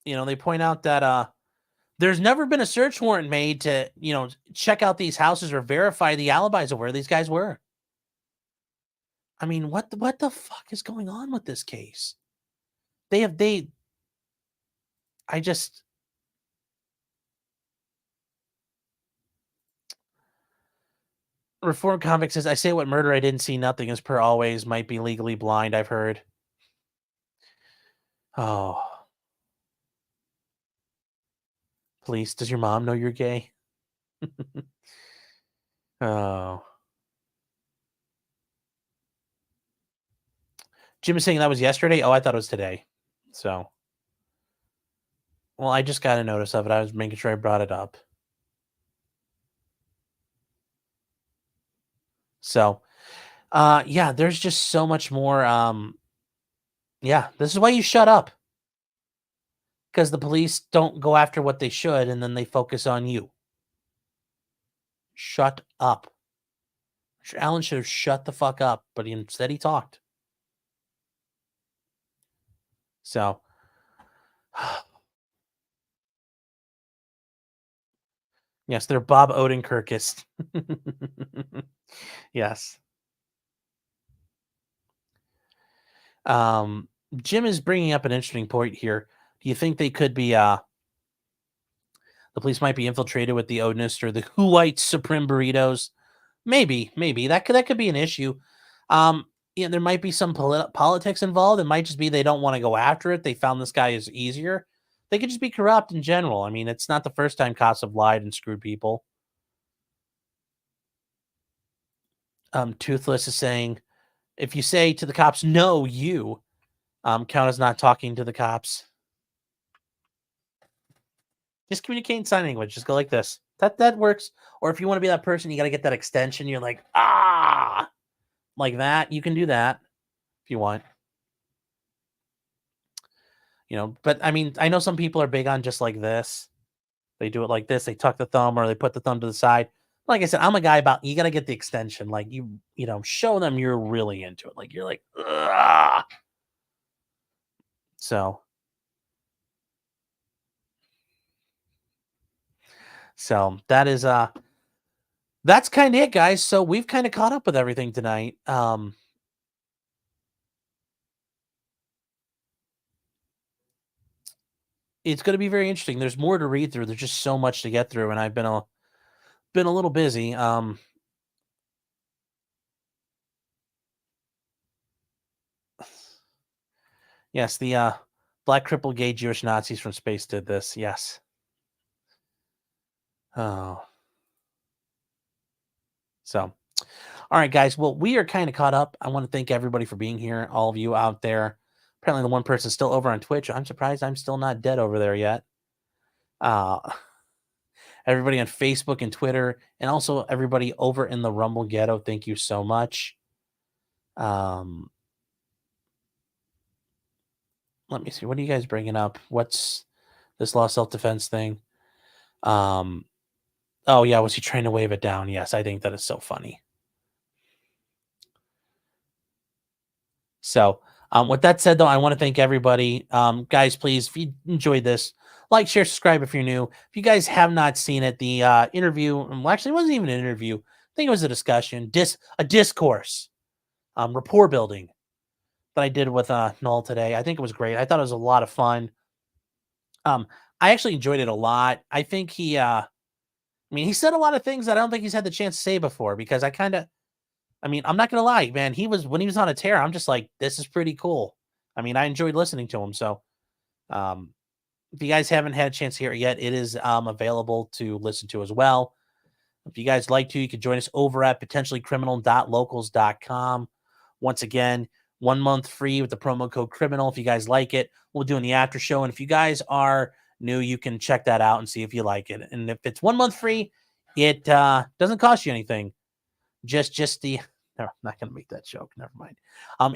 They point out that there's never been a search warrant made to, check out these houses or verify the alibis of where these guys were. I mean, what the fuck is going on with this case? Reformed Convict says, I say what murder I didn't see nothing, as per always, might be legally blind, I've heard. Oh. Please, does your mom know you're gay? Oh. Jim is saying that was yesterday? Oh, I thought it was today. So. Well, I just got a notice of it. I was making sure I brought it up. So, yeah, there's just so much more. Yeah, this is why you shut up. Because the police don't go after what they should, and then they focus on you. Shut up. Alan should have shut the fuck up, but instead he talked. So, yes, they're Bob Odenkirkist. Yes. Jim is bringing up an interesting point here. Do you think they could be, the police might be infiltrated with the Odinist or the Who-white Supreme Burritos? Maybe. That could be an issue. There might be some politics involved. It might just be they don't want to go after it. They found this guy is easier. They could just be corrupt in general. I mean, it's not the first time cops have lied and screwed people. Toothless is saying, if you say to the cops, no, you, count as not talking to the cops. Just communicate in sign language. Just go like this. That works. Or if you want to be that person, you got to get that extension. You're like, like that. You can do that if you want. But I mean, I know some people are big on just like this. They do it like this. They tuck the thumb or they put the thumb to the side. Like I said, I'm a guy about, you got to get the extension. Like show them you're really into it. Like you're like, ugh. So that is, that's kind of it, guys. So we've kind of caught up with everything tonight. It's going to be very interesting. There's more to read through. There's just so much to get through, and I've been a little busy. Yes, the black crippled gay Jewish Nazis from space did this. Yes. Oh. So, all right, guys. Well, we are kind of caught up. I want to thank everybody for being here. All of you out there. Apparently, the one person still over on Twitch. I'm surprised I'm still not dead over there yet. And everybody on Facebook and Twitter, and also everybody over in the Rumble Ghetto. Thank you so much. Let me see. What are you guys bringing up? What's this law self-defense thing? Oh yeah, was he trying to wave it down? Yes, I think that is so funny. So, with that said, though, I want to thank everybody. Guys, please, if you enjoyed this, like, share, subscribe if you're new. If you guys have not seen it, the interview, well, actually, it wasn't even an interview. I think it was a discussion, a discourse, rapport building that I did with Null today. I think it was great. I thought it was a lot of fun. I actually enjoyed it a lot. I think he said a lot of things that I don't think he's had the chance to say before, because I'm not going to lie, man. When he was on a tear, I'm just like, this is pretty cool. I enjoyed listening to him. So, if you guys haven't had a chance to hear it yet, it is available to listen to as well. If you guys like to, you can join us over at potentiallycriminal.locals.com. Once again, 1 month free with the promo code criminal. If you guys like it, we'll do in the after show. And if you guys are new, you can check that out and see if you like it. And if it's 1 month free, it doesn't cost you anything. Just the no, I'm not gonna make that joke. Never mind.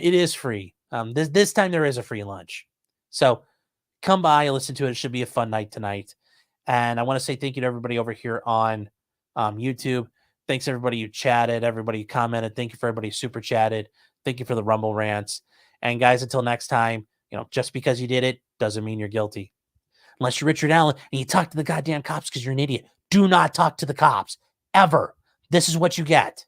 It is free. This time there is a free lunch. So come by, listen to it. It should be a fun night tonight. And I want to say thank you to everybody over here on YouTube. Thanks everybody who chatted, everybody who commented. Thank you for everybody who super chatted. Thank you for the Rumble rants. And guys, until next time, just because you did it doesn't mean you're guilty. Unless you're Richard Allen and you talk to the goddamn cops because you're an idiot. Do not talk to the cops ever. This is what you get.